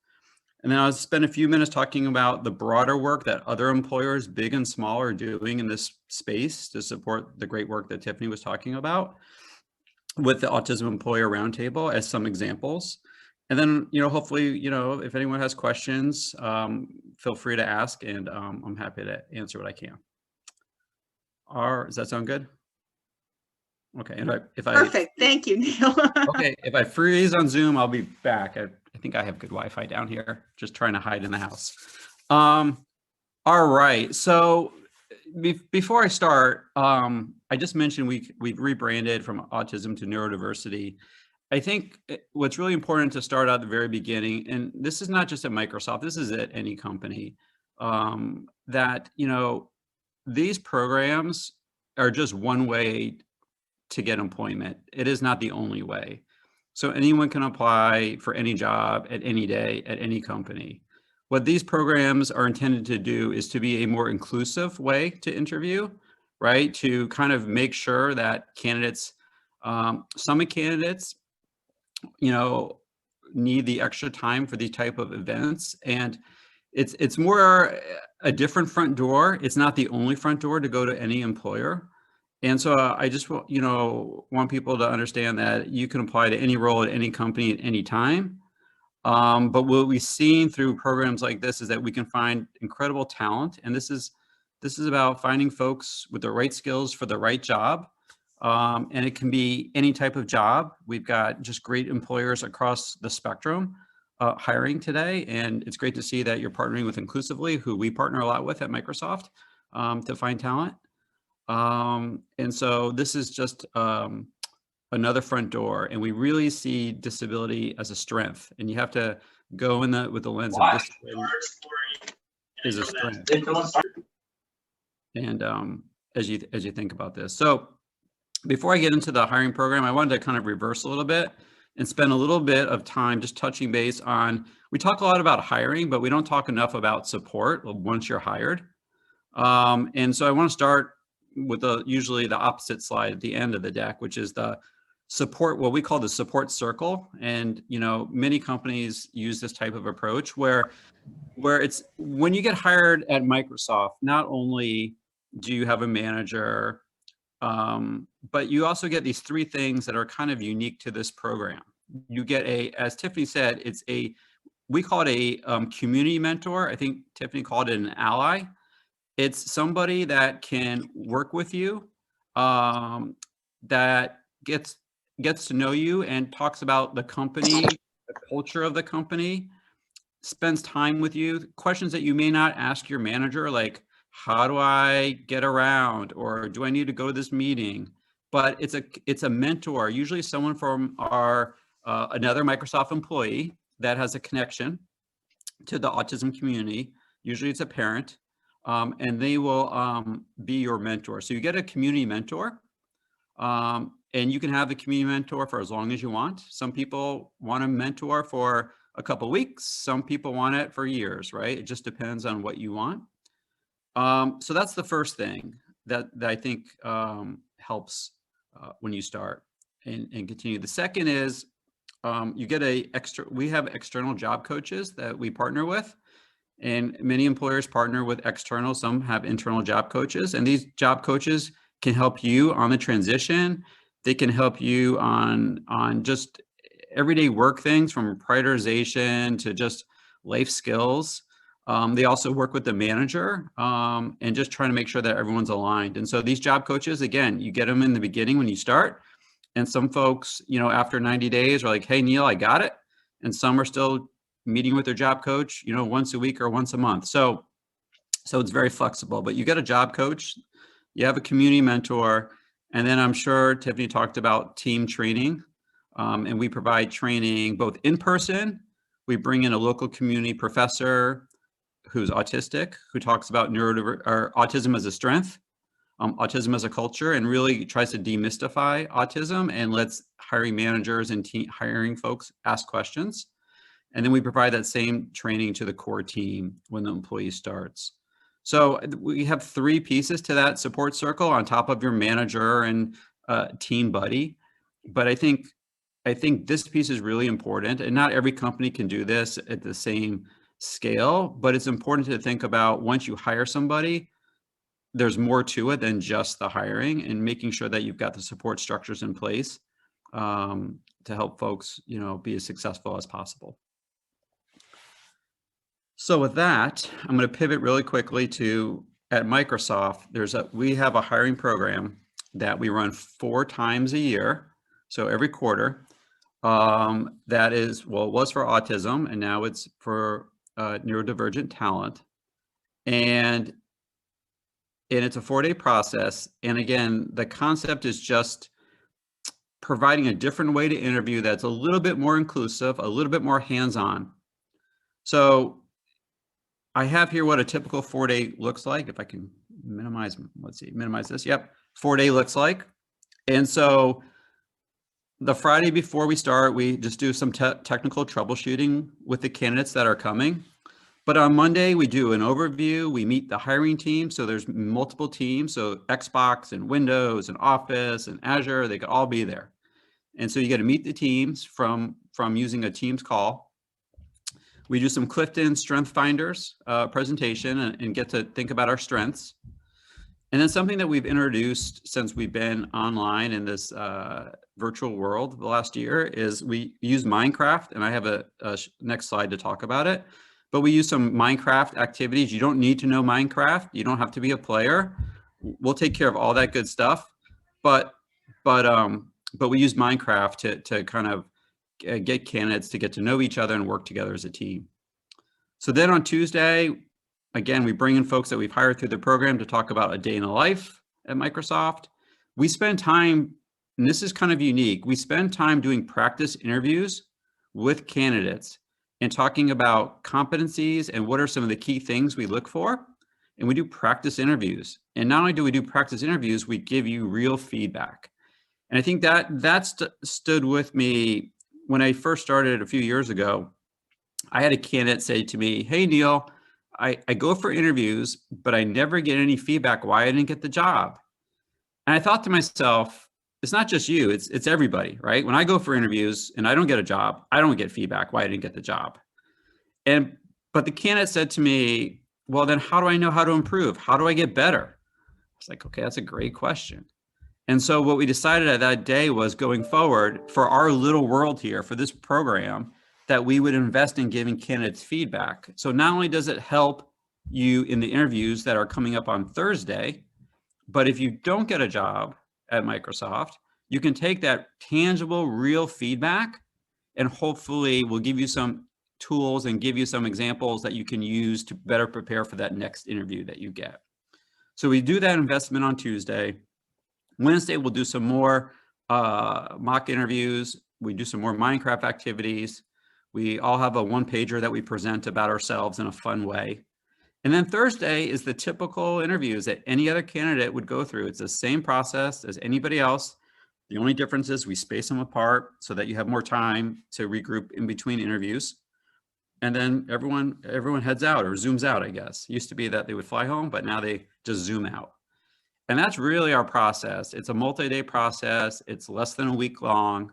And then I'll spend a few minutes talking about the broader work that other employers, big and small, are doing in this space to support the great work that Tiffany was talking about with the Autism Employer Roundtable as some examples. And then, hopefully, if anyone has questions, feel free to ask, and I'm happy to answer what I can. Does that sound good? Okay, and if I Perfect, thank you, Neil. okay, if I freeze on Zoom, I'll be back. I think I have good Wi-Fi down here, just trying to hide in the house. All right, so before I start, I just mentioned we've rebranded from autism to neurodiversity. I think what's really important to start out at the very beginning, and this is not just at Microsoft, this is at any company, that, these programs are just one way to get employment. It is not the only way. So anyone can apply for any job at any day at any company. What these programs are intended to do is to be a more inclusive way to interview, right? To kind of make sure that candidates, some candidates, need the extra time for these type of events. And it's more a different front door. It's not the only front door to go to any employer. And so I just want people to understand that you can apply to any role at any company at any time. But what we've seen through programs like this is that we can find incredible talent. And this is about finding folks with the right skills for the right job. And it can be any type of job. We've got just great employers across the spectrum hiring today. And it's great to see that you're partnering with Inclusively, who we partner a lot with at Microsoft, to find talent. And so this is just another front door, and we really see disability as a strength, and you have to go in with the lens of disability is a strength. and as you think about this. So before I get into the hiring program, I wanted to kind of reverse a little bit and spend a little bit of time just touching base on, we talk a lot about hiring, but we don't talk enough about support once you're hired. And so I want to start with usually the opposite slide at the end of the deck, which is the support, what we call the support circle. And, you know, many companies use this type of approach where it's, when you get hired at Microsoft, not only do you have a manager, but you also get these three things that are kind of unique to this program. You get as Tiffany said, we call it a community mentor. I think Tiffany called it an ally. It's somebody that can work with you, that gets to know you and talks about the company, the culture of the company, spends time with you, questions that you may not ask your manager, like, how do I get around, or do I need to go to this meeting? But it's a mentor, usually someone from another Microsoft employee that has a connection to the autism community. Usually it's a parent, and they will be your mentor. So you get a community mentor, and you can have the community mentor for as long as you want. Some people want a mentor for a couple of weeks. Some people want it for years, right? It just depends on what you want. So that's the first thing that I think helps when you start and continue. The second is you get we have external job coaches that we partner with, and many employers partner with external. Some have internal job coaches, and these job coaches can help you on the transition. They can help you on just everyday work things, from prioritization to just life skills. They also work with the manager and just trying to make sure that everyone's aligned. And so these job coaches, again, you get them in the beginning when you start. And some folks, you know, after 90 days are like, hey, Neil, I got it. And some are still meeting with their job coach, you know, once a week or once a month. So it's very flexible, but you get a job coach, you have a community mentor, and then I'm sure Tiffany talked about team training. And we provide training both in person. We bring in a local community professor who's autistic, who talks about autism as a strength, autism as a culture, and really tries to demystify autism and lets hiring managers and hiring folks ask questions. And then we provide that same training to the core team when the employee starts. So we have three pieces to that support circle on top of your manager and team buddy. But I think this piece is really important, and not every company can do this at the same scale, but it's important to think about once you hire somebody, there's more to it than just the hiring, and making sure that you've got the support structures in place to help folks, you know, be as successful as possible. So with that, I'm going to pivot really quickly to, at Microsoft, we have a hiring program that we run 4 times a year. So every quarter, that is, well, it was for autism, and now it's for neurodivergent talent. And it's a 4-day process. And again, the concept is just providing a different way to interview that's a little bit more inclusive, a little bit more hands-on. So I have here what a typical 4-day looks like. If I can minimize, minimize this. Yep, 4-day looks like. And so the Friday before we start, we just do some technical troubleshooting with the candidates that are coming. But on Monday, we do an overview. We meet the hiring team. So there's multiple teams. So Xbox and Windows and Office and Azure, they could all be there. And so you get to meet the teams from using a Teams call. We do some Clifton Strength Finders presentation and get to think about our strengths. And then something that we've introduced since we've been online in this virtual world the last year is we use Minecraft, and I have a next slide to talk about it. But we use some Minecraft activities. You don't need to know Minecraft. You don't have to be a player. We'll take care of all that good stuff. But we use Minecraft to kind of get candidates to get to know each other and work together as a team. So then on Tuesday, again, we bring in folks that we've hired through the program to talk about a day in the life at Microsoft. We spend time, and this is kind of unique, we spend time doing practice interviews with candidates and talking about competencies and what are some of the key things we look for. and we do practice interviews. And not only do we do practice interviews, we give you real feedback. And I think that stood with me when I first started a few years ago. I had a candidate say to me, "Hey, Neil, I go for interviews, but I never get any feedback why I didn't get the job." And I thought to myself, it's not just you, it's everybody, right? When I go for interviews and I don't get a job, I don't get feedback why I didn't get the job. But the candidate said to me, "Well, then how do I know how to improve? How do I get better?" I was like, okay, that's a great question. And so what we decided at that day was, going forward for our little world here, for this program, that we would invest in giving candidates feedback. So not only does it help you in the interviews that are coming up on Thursday, but if you don't get a job at Microsoft, you can take that tangible, real feedback, and hopefully we'll give you some tools and give you some examples that you can use to better prepare for that next interview that you get. So we do that investment on Tuesday. Wednesday, we'll do some more mock interviews. We do some more Minecraft activities. We all have a one-pager that we present about ourselves in a fun way. And then Thursday is the typical interviews that any other candidate would go through. It's the same process as anybody else. The only difference is we space them apart so that you have more time to regroup in between interviews. And then everyone heads out or zooms out, I guess. It used to be that they would fly home, but now they just zoom out. And that's really our process. It's a multi-day process. It's less than a week long.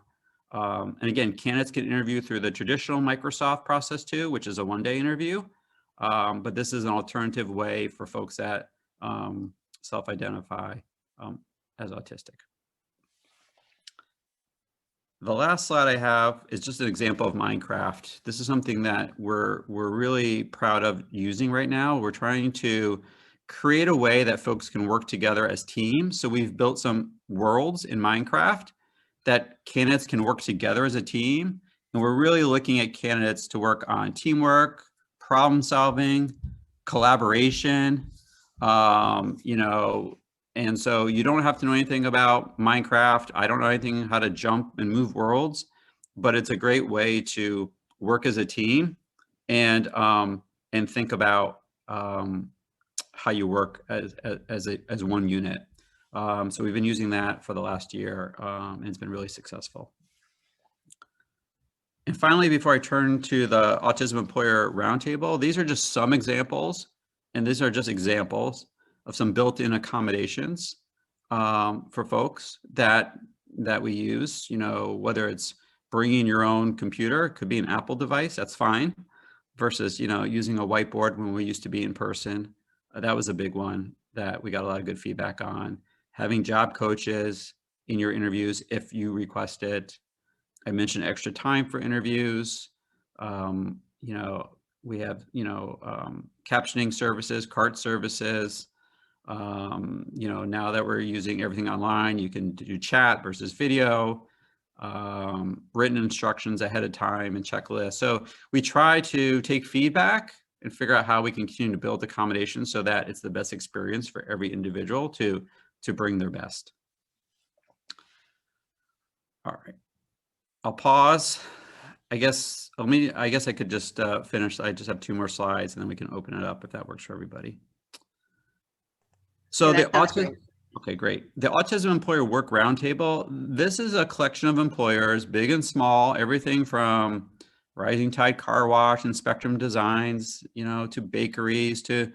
And again, candidates can interview through the traditional Microsoft process too, which is a one-day interview. But this is an alternative way for folks that self-identify as autistic. The last slide I have is just an example of Minecraft. This is something that we're really proud of using right now. We're trying to create a way that folks can work together as teams. So we've built some worlds in Minecraft that candidates can work together as a team. And we're really looking at candidates to work on teamwork, problem solving, collaboration, and so you don't have to know anything about Minecraft. I don't know anything how to jump and move worlds, but it's a great way to work as a team and think about how you work as one unit. So we've been using that for the last year, and it's been really successful. And finally, before I turn to the Autism Employer Roundtable, these are just some examples, and these are just examples of some built-in accommodations for folks that we use. Whether it's bringing your own computer, it could be an Apple device, that's fine, versus using a whiteboard when we used to be in person. That was a big one that we got a lot of good feedback on. Having job coaches in your interviews if you request it. I mentioned extra time for interviews. We have captioning services, cart services. Now that we're using everything online, you can do chat versus video, written instructions ahead of time and checklists. So we try to take feedback and figure out how we can continue to build accommodations so that it's the best experience for every individual to bring their best. All right, I'll pause. I guess I could just finish. I just have 2 more slides and then we can open it up if that works for everybody. So the autism, okay, great. The Autism Employer Work Roundtable, this is a collection of employers, big and small, everything from Rising Tide Car Wash and Spectrum Designs, to bakeries, to,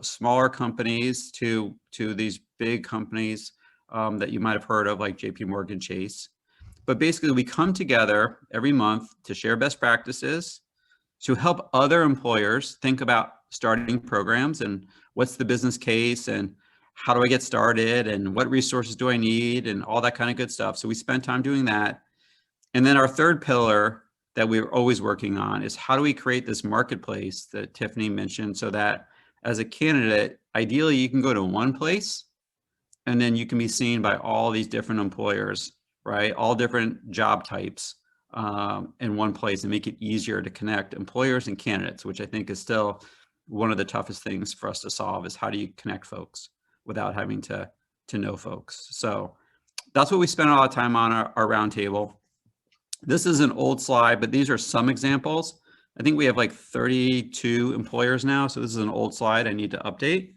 smaller companies, to these big companies that you might have heard of, like JP Morgan Chase. But basically we come together every month to share best practices, to help other employers think about starting programs and what's the business case and how do I get started and what resources do I need and all that kind of good stuff. So we spend time doing that. And then our third pillar that we're always working on is how do we create this marketplace that Tiffany mentioned, so that as a candidate, ideally you can go to one place and then you can be seen by all these different employers, right? All different job types in one place, and make it easier to connect employers and candidates, which I think is still one of the toughest things for us to solve, is how do you connect folks without having to know folks. So that's what we spend a lot of time on our roundtable. This is an old slide, but these are some examples I think we have like 32 employers now. So this is an old slide I need to update.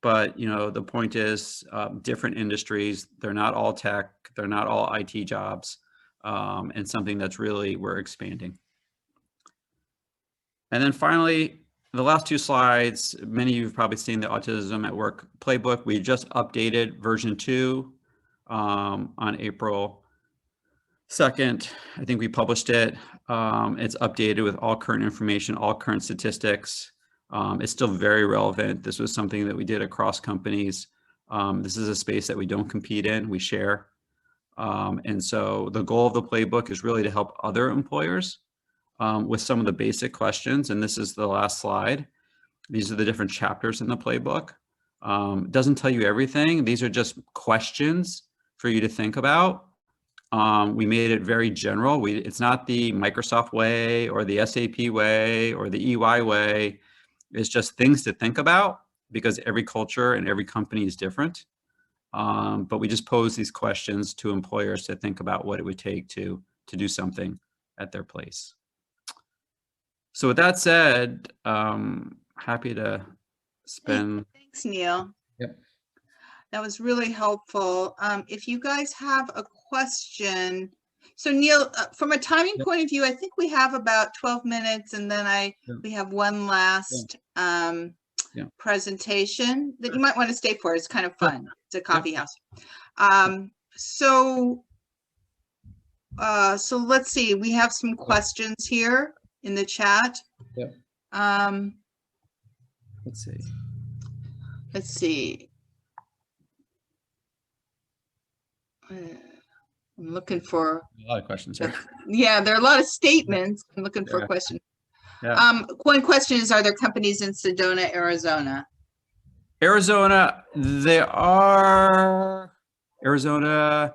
But, you know, the point is different industries. They're not all tech. They're not all IT jobs. And something that's really, we're expanding. And then finally, the last two slides, many of you have probably seen the Autism at Work Playbook. We just updated version 2 on April 2nd. I think we published it. It's updated with all current information, all current statistics. It's still very relevant. This was something that we did across companies. This is a space that we don't compete in, we share. And so the goal of the playbook is really to help other employers with some of the basic questions. And this is the last slide. These are the different chapters in the playbook. Doesn't tell you everything. These are just questions for you to think about. We made it very general. It's not the Microsoft way or the SAP way or the EY way. It's just things to think about because every culture and every company is different. But we just pose these questions to employers to think about what it would take to do something at their place. So with that said, happy to spend. Thanks, Neil. Yep. That was really helpful. If you guys have a question, so Neil, from a timing point of view, I think we have about 12 minutes, and then we have one last presentation that you might want to stay for. It's kind of fun. It's a coffee house. So let's see. We have some questions here in the chat. Yep. Let's see. Let's see. I'm looking for a lot of questions here. Yeah, there are a lot of statements. I'm looking for questions. Yeah. One question is, are there companies in Sedona, Arizona? Arizona, there are. Arizona,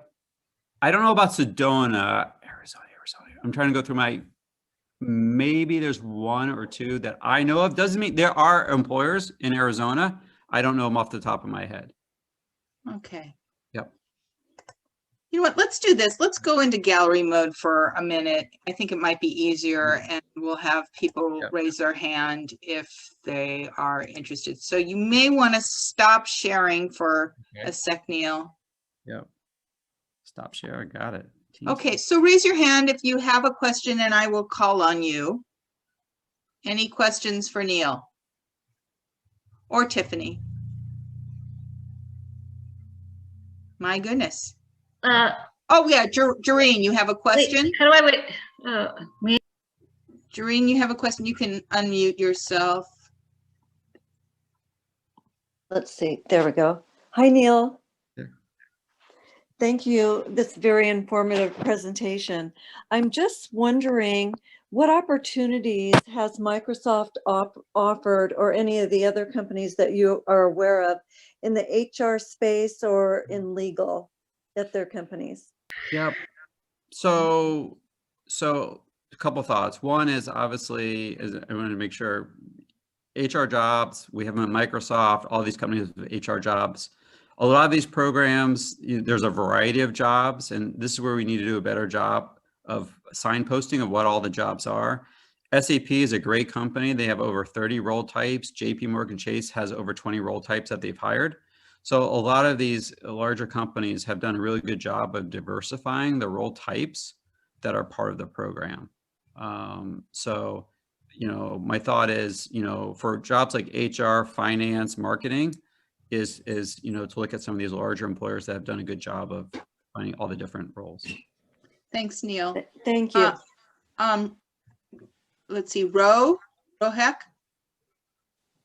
I don't know about Sedona. Arizona. I'm trying to go through my, maybe there's one or two that I know of. Doesn't mean there are employers in Arizona. I don't know them off the top of my head. Okay. Yep. You know what, let's do this. Let's go into gallery mode for a minute. I think it might be easier, and we'll have people raise their hand if they are interested. So you may want to stop sharing for a sec, Neil. Yep. Stop sharing, got it. Okay, so raise your hand if you have a question and I will call on you. Any questions for Neil or Tiffany? My goodness. Oh yeah, Jareen, you have a question? Wait, how do I wait? Jareen, you have a question? You can unmute yourself. Let's see, there we go. Hi, Neil. Yeah. Thank you. This very informative presentation. I'm just wondering, what opportunities has Microsoft offered, or any of the other companies that you are aware of, in the HR space or in legal at their companies? Yep. So a couple thoughts. One is obviously, I wanted to make sure HR jobs, we have them at Microsoft, all these companies have HR jobs. A lot of these programs, there's a variety of jobs, and this is where we need to do a better job of signposting of what all the jobs are. SAP is a great company. They have over 30 role types. JP Morgan Chase has over 20 role types that they've hired. So a lot of these larger companies have done a really good job of diversifying the role types that are part of the program. So, you know, my thought is, you know, for jobs like HR, finance, marketing, is you know, to look at some of these larger employers that have done a good job of finding all the different roles. Thanks, Neil. Thank you. Let's see, Rohek?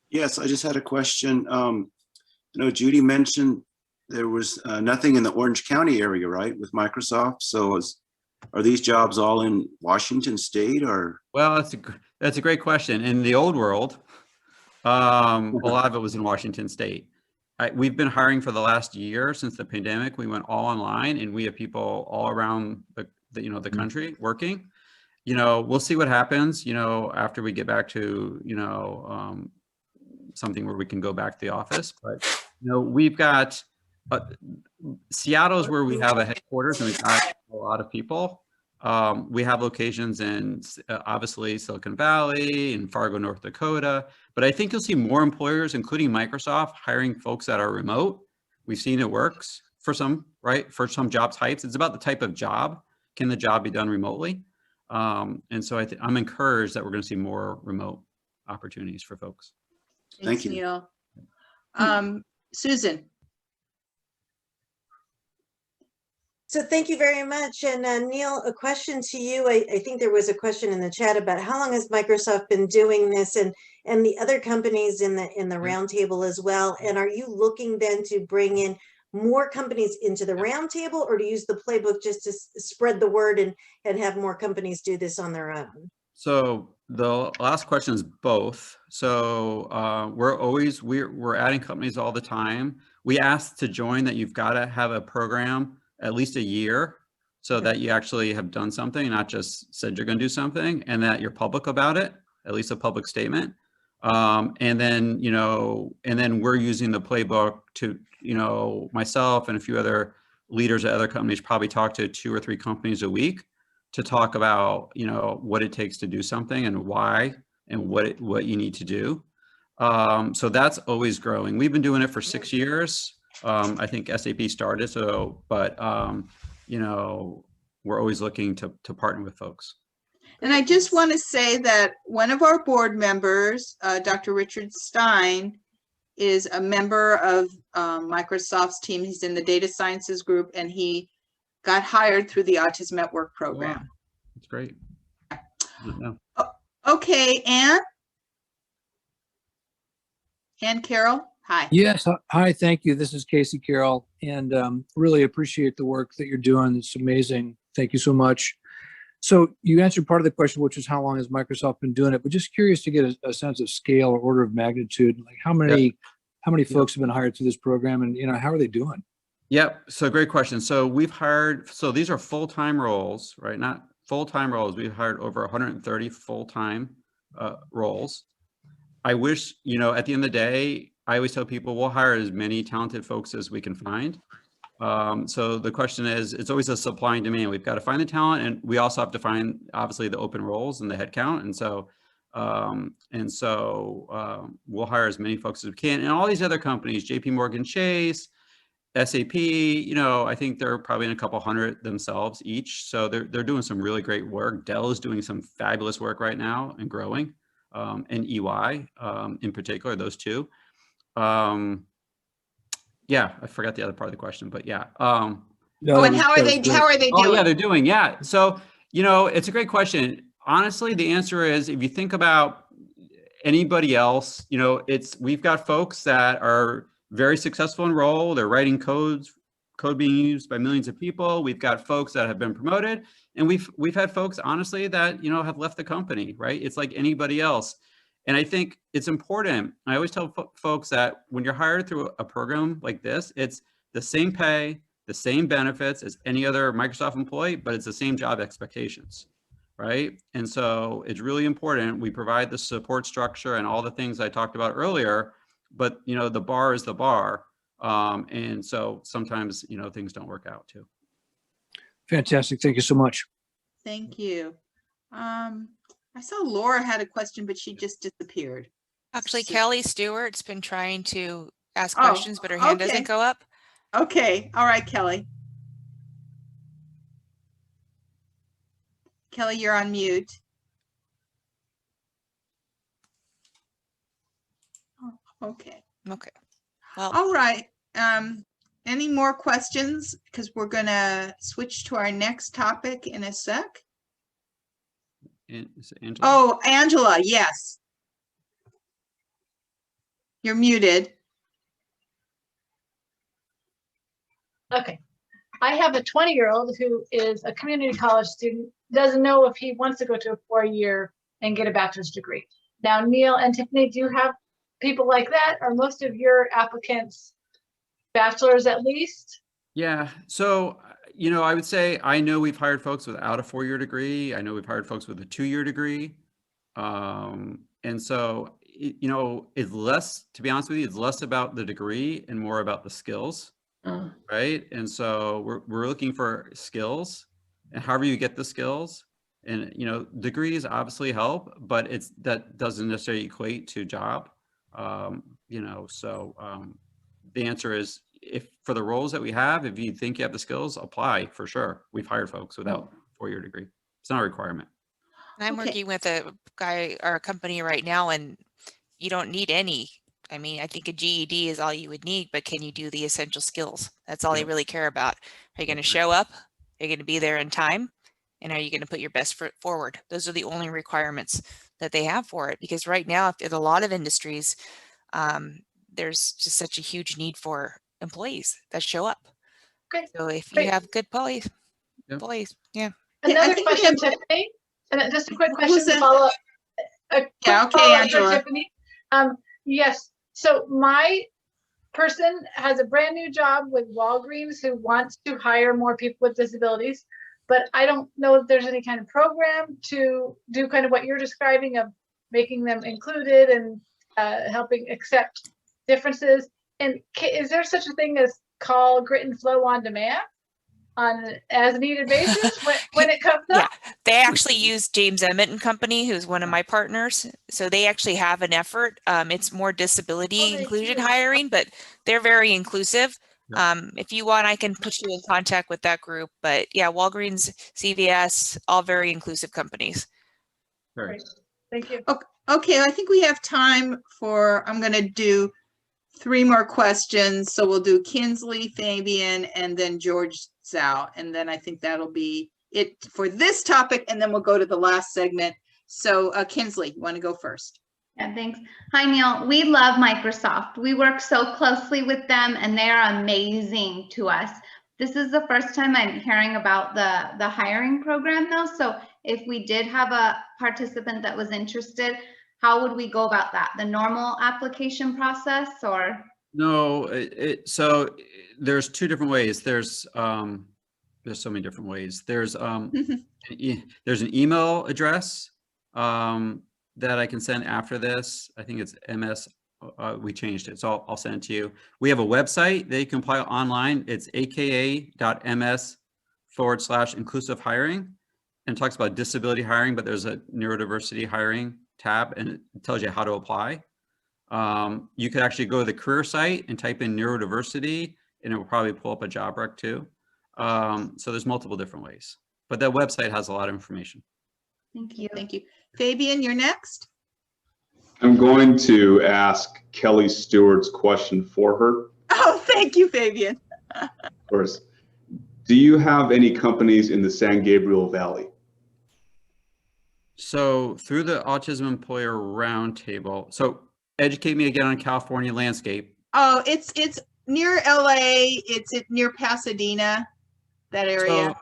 Yes, I just had a question. You know, Judi mentioned there was nothing in the Orange County area, right, with Microsoft. So are these jobs all in Washington State, or? Well, that's a great question. In the old world, a lot of it was in Washington State. We've been hiring for the last year since the pandemic. We went all online, and we have people all around the country working. You know, we'll see what happens, you know, after we get back to, you know, something where we can go back to the office. But, you know, we've got Seattle's where we have a headquarters, and we've got a lot of people. We have locations in obviously Silicon Valley and Fargo, North Dakota, but I think you'll see more employers, including Microsoft, hiring folks that are remote. We've seen it works for some, right? For some job types, it's about the type of job. Can the job be done remotely? And so I'm encouraged that we're going to see more remote opportunities for folks. Thanks, Thank you. Neil. Susan. So thank you very much. And Neil, a question to you. I think there was a question in the chat about how long has Microsoft been doing this, and the other companies in the roundtable as well. And are you looking then to bring in more companies into the roundtable, or to use the playbook just to spread the word and have more companies do this on their own? So the last question is both. So we're adding companies all the time. We ask to join that you've got to have a program at least a year so that you actually have done something, not just said you're going to do something, and that you're public about it, at least a public statement. And then we're using the playbook to, myself and a few other leaders at other companies probably talk to 2 or 3 companies a week to talk about, what it takes to do something and why and what you need to do. So that's always growing. We've been doing it for 6 years. I think SAP started, but we're always looking to partner with folks. And I just want to say that one of our board members, Dr. Richard Stein, is a member of Microsoft's team. He's in the data sciences group, and he got hired through the Autism at Work program. Wow. That's great. Okay, Ann Carroll, hi. Yes, hi, thank you. This is Casey Carroll, and really appreciate the work that you're doing. It's amazing. Thank you so much. So you answered part of the question, which is how long has Microsoft been doing it, but just curious to get a sense of scale or order of magnitude, like how many folks have been hired through this program, and how are they doing? Yep. So great question. So we've hired, so these are full-time roles, right? Not full-time roles. We've hired over 130 full-time roles. I wish, at the end of the day, I always tell people we'll hire as many talented folks as we can find. So the question is, it's always a supply and demand. We've got to find the talent, and we also have to find, obviously, the open roles and the headcount. And so we'll hire as many folks as we can. And all these other companies, JP Morgan Chase, SAP, I think they're probably in a couple hundred themselves each. So they're doing some really great work. Dell is doing some fabulous work right now and growing, and EY in particular, those two. Yeah, I forgot the other part of the question, but yeah. And how are they doing? Oh yeah, they're doing, yeah. So, it's a great question. Honestly, the answer is, if you think about anybody else, we've got folks that are very successful in role. They're writing code being used by millions of people. We've got folks that have been promoted, and we've had folks, honestly, that, have left the company, right? It's like anybody else. And I think it's important. I always tell folks that when you're hired through a program like this, it's the same pay, the same benefits as any other Microsoft employee, but it's the same job expectations, right? And so it's really important. We provide the support structure and all the things I talked about earlier, but the bar is the bar. And so sometimes, things don't work out too. Fantastic. Thank you so much. Thank you. I saw Laura had a question, but she just disappeared. Actually, Kelly Stewart's been trying to ask questions, but her hand doesn't go up. Okay. All right, Kelly. Kelly, you're on mute. Oh, okay. Okay. Well, all right. Any more questions? Because we're going to switch to our next topic in a sec. Angela? Oh, Angela, yes. You're muted. Okay. I have a 20-year-old who is a community college student, doesn't know if he wants to go to a 4-year and get a bachelor's degree. Now, Neil and Tiffany, do you have people like that? Are most of your applicants bachelor's at least? Yeah. So, I would say, I know we've hired folks without a 4-year degree. I know we've hired folks with a 2-year degree. And so, it's less, to be honest with you, it's less about the degree and more about the skills, right? And so we're looking for skills. and however you get the skills. And, you know, degrees obviously help, but that doesn't necessarily equate to job. You know, so the answer is, if for the roles that we have, if you think you have the skills, apply for sure. We've hired folks without a 4-year degree. It's not a requirement. I'm Okay. working with a guy or a company right now, and you don't need any. I mean, I think a GED is all you would need, but can you do the essential skills? That's all they really care about. Are you going to show up? Are you going to be there in time? And are you going to put your best foot forward? Those are the only requirements that they have for it. Because right now, in a lot of industries, there's just such a huge need for employees that show up. Great. So if you Great. have good employees, Yeah. Yeah, Another I think we question, have- Tiffany, and just a quick Who's question to that? follow up. A quick Yeah, okay, follow-up for Angela. Tiffany. Yes, so my person has a brand new job with Walgreens who wants to hire more people with disabilities, but I don't know if there's any kind of program to do kind of what you're describing of making them included and helping accept differences. And is there such a thing as call grit and flow on demand on an as needed basis when it comes yeah, up? they actually use James Emmett and Company, who's one of my partners. So they actually have an effort. It's more disability Oh, they inclusion do. hiring, but they're very inclusive. Yep. If you want, I can put you in contact with that group. But yeah, Walgreens, CVS, all very inclusive companies. Very. Great. Thank you. Okay, I think we have time for, I'm going to do 3 more questions. So we'll do Kinsley, Fabian, and then George Zhao. And then I think that'll be it for this topic. And then we'll go to the last segment. So Kinsley, you want to go first? Yeah, thanks. Hi, Neil. We love Microsoft. We work so closely with them and they are amazing to us. This is the first time I'm hearing about the hiring program though. So if we did have a participant that was interested, how would we go about that? The normal application process or? No, so there's 2 different ways. There's so many different ways. There's there's an email address that I can send after this. I think it's MS. We changed it, so I'll send it to you. We have a website that you can apply online. It's aka.ms/inclusive hiring, and it talks about disability hiring, but there's a neurodiversity hiring tab, and it tells you how to apply. You could actually go to the career site and type in neurodiversity, and it will probably pull up a job rec too. So there's multiple different ways, but that website has a lot of information. Thank you. Thank you. Fabian, you're next. I'm going to ask Kelly Stewart's question for her. Oh, thank you, Fabian. Of course. Do you have any companies in the San Gabriel Valley? So through the Autism Employer Roundtable, so educate me again on California landscape. Oh, it's near LA. It's near Pasadena, that area.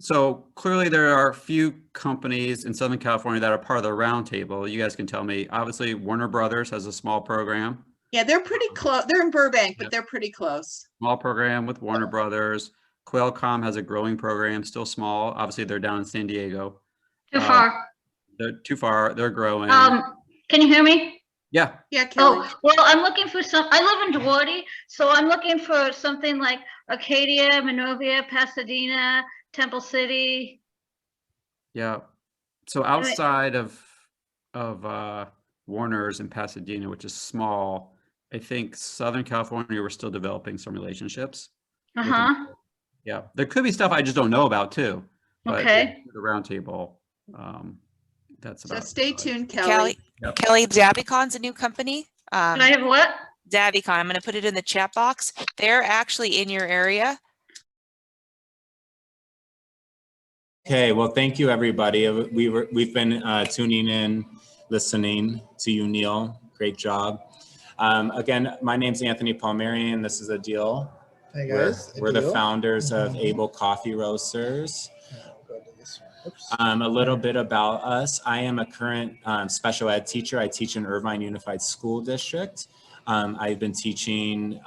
So clearly there are a few companies in Southern California that are part of the roundtable. You guys can tell me. Obviously, Warner Brothers has a small program. Yeah, they're pretty close. They're in Burbank, but they're pretty close. Small program with Warner Brothers. Qualcomm has a growing program, still small. Obviously, they're down in San Diego. Too far. They're too far. They're growing. Can you hear me? Yeah. Yeah, Kelly. Oh, well, I'm looking for I live in Judi, so I'm looking for something like Arcadia, Monrovia, Pasadena, Temple City. Yeah. So outside of Warner's in Pasadena, which is small, I think Southern California, we're still developing some relationships. Uh-huh. Yeah. There could be stuff I just don't know about too. But Okay. the roundtable, that's So about stay tuned, Kelly. Yep. Kelly, Zavicon's a new company. Can I have what? Zavicon, I'm going to put it in the chat box. They're actually in your area. Okay, well, thank you, everybody. We've been tuning in, listening to you, Neil. Great job. Again, my name's Anthony Palmeri, and this is Adeel. Hey guys, We're the Adeel. founders of Able Coffee Roasters. A little bit about us. I am a current special ed teacher. I teach in Irvine Unified School District. I've been teaching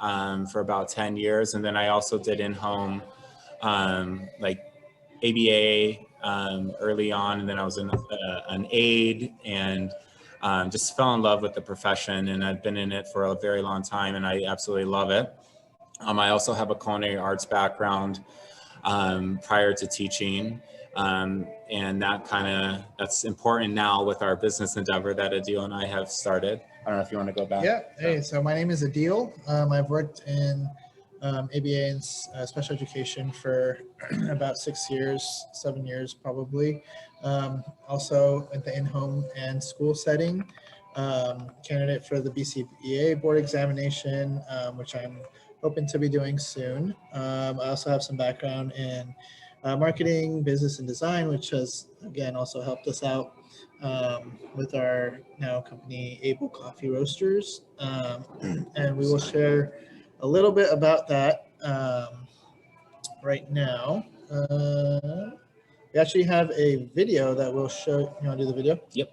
for about 10 years, and then I also did in-home like ABA early on, and then I was an aide, and just fell in love with the profession, and I've been in it for a very long time, and I absolutely love it. I also have a culinary arts background. prior to teaching. And that's important now with our business endeavor that Adeel and I have started. I don't know if you want to go back. Yeah. Hey, so my name is Adeel. I've worked in ABA and special education for about 6 years, 7 years probably. Also at the in-home and school setting. Candidate for the BCBA board examination, which I'm hoping to be doing soon. I also have some background in marketing, business, and design, which has, again, also helped us out with our now company, Able Coffee Roasters. And we will share a little bit about that right now. We actually have a video that we'll show. You want to do the video? Yep.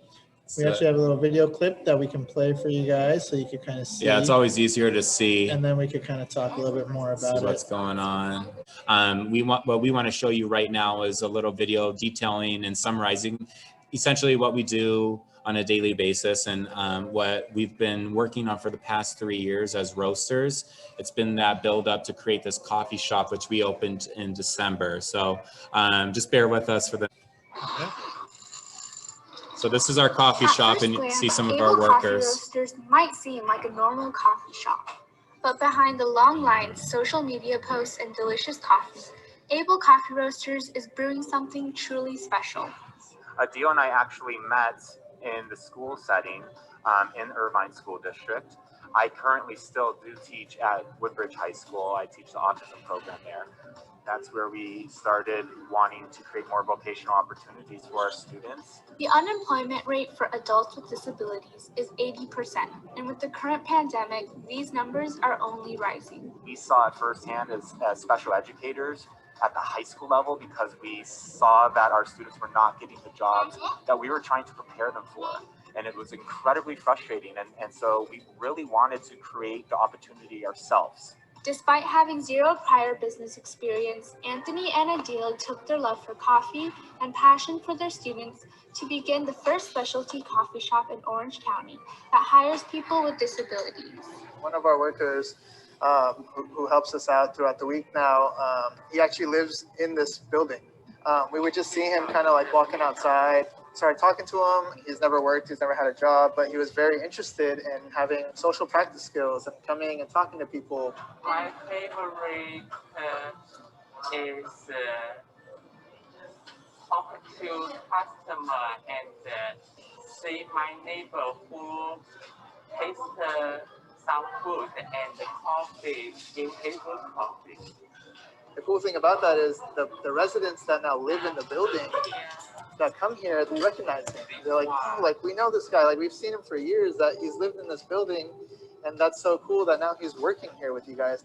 We actually have a little video clip that we can play for you guys so you can kind of see. Yeah, it's always easier to see. And then we could kind of talk a little bit more about what's going on. What we want to show you right now is a little video detailing and summarizing essentially what we do on a daily basis and what we've been working on for the past 3 years as roasters. It's been that build up to create this coffee shop, which we opened in December. So just bear with us for the. Okay. So this is our coffee shop, and you can see some of our workers. Coffee roasters might seem like a normal coffee shop, but behind the long lines, social media posts, and delicious coffee, Able Coffee Roasters is brewing something truly special. Adeel and I actually met in the school setting in Irvine School District. I currently still do teach at Woodbridge High School. I teach the autism program there. That's where we started wanting to create more vocational opportunities for our students. The unemployment rate for adults with disabilities is 80%, and with the current pandemic, these numbers are only rising. We saw it firsthand as special educators at the high school level because we saw that our students were not getting the jobs that we were trying to prepare them for. And it was incredibly frustrating. And so we really wanted to create the opportunity ourselves. Despite having zero prior business experience, Anthony and Adeel took their love for coffee and passion for their students to begin the first specialty coffee shop in Orange County that hires people with disabilities. One of our workers who helps us out throughout the week now, he actually lives in this building. We would just see him kind of like walking outside, started talking to him. He's never worked, he's never had a job, but he was very interested in having social practice skills and coming and talking to people. My favorite is talk to customer and see my neighbor who tastes some food and the coffee in Able Coffee. The cool thing about that is the residents that now live in the building that come here, they recognize him. They're like, oh, like we know this guy, like we've seen him for years, that he's lived in this building, and that's so cool that now he's working here with you guys.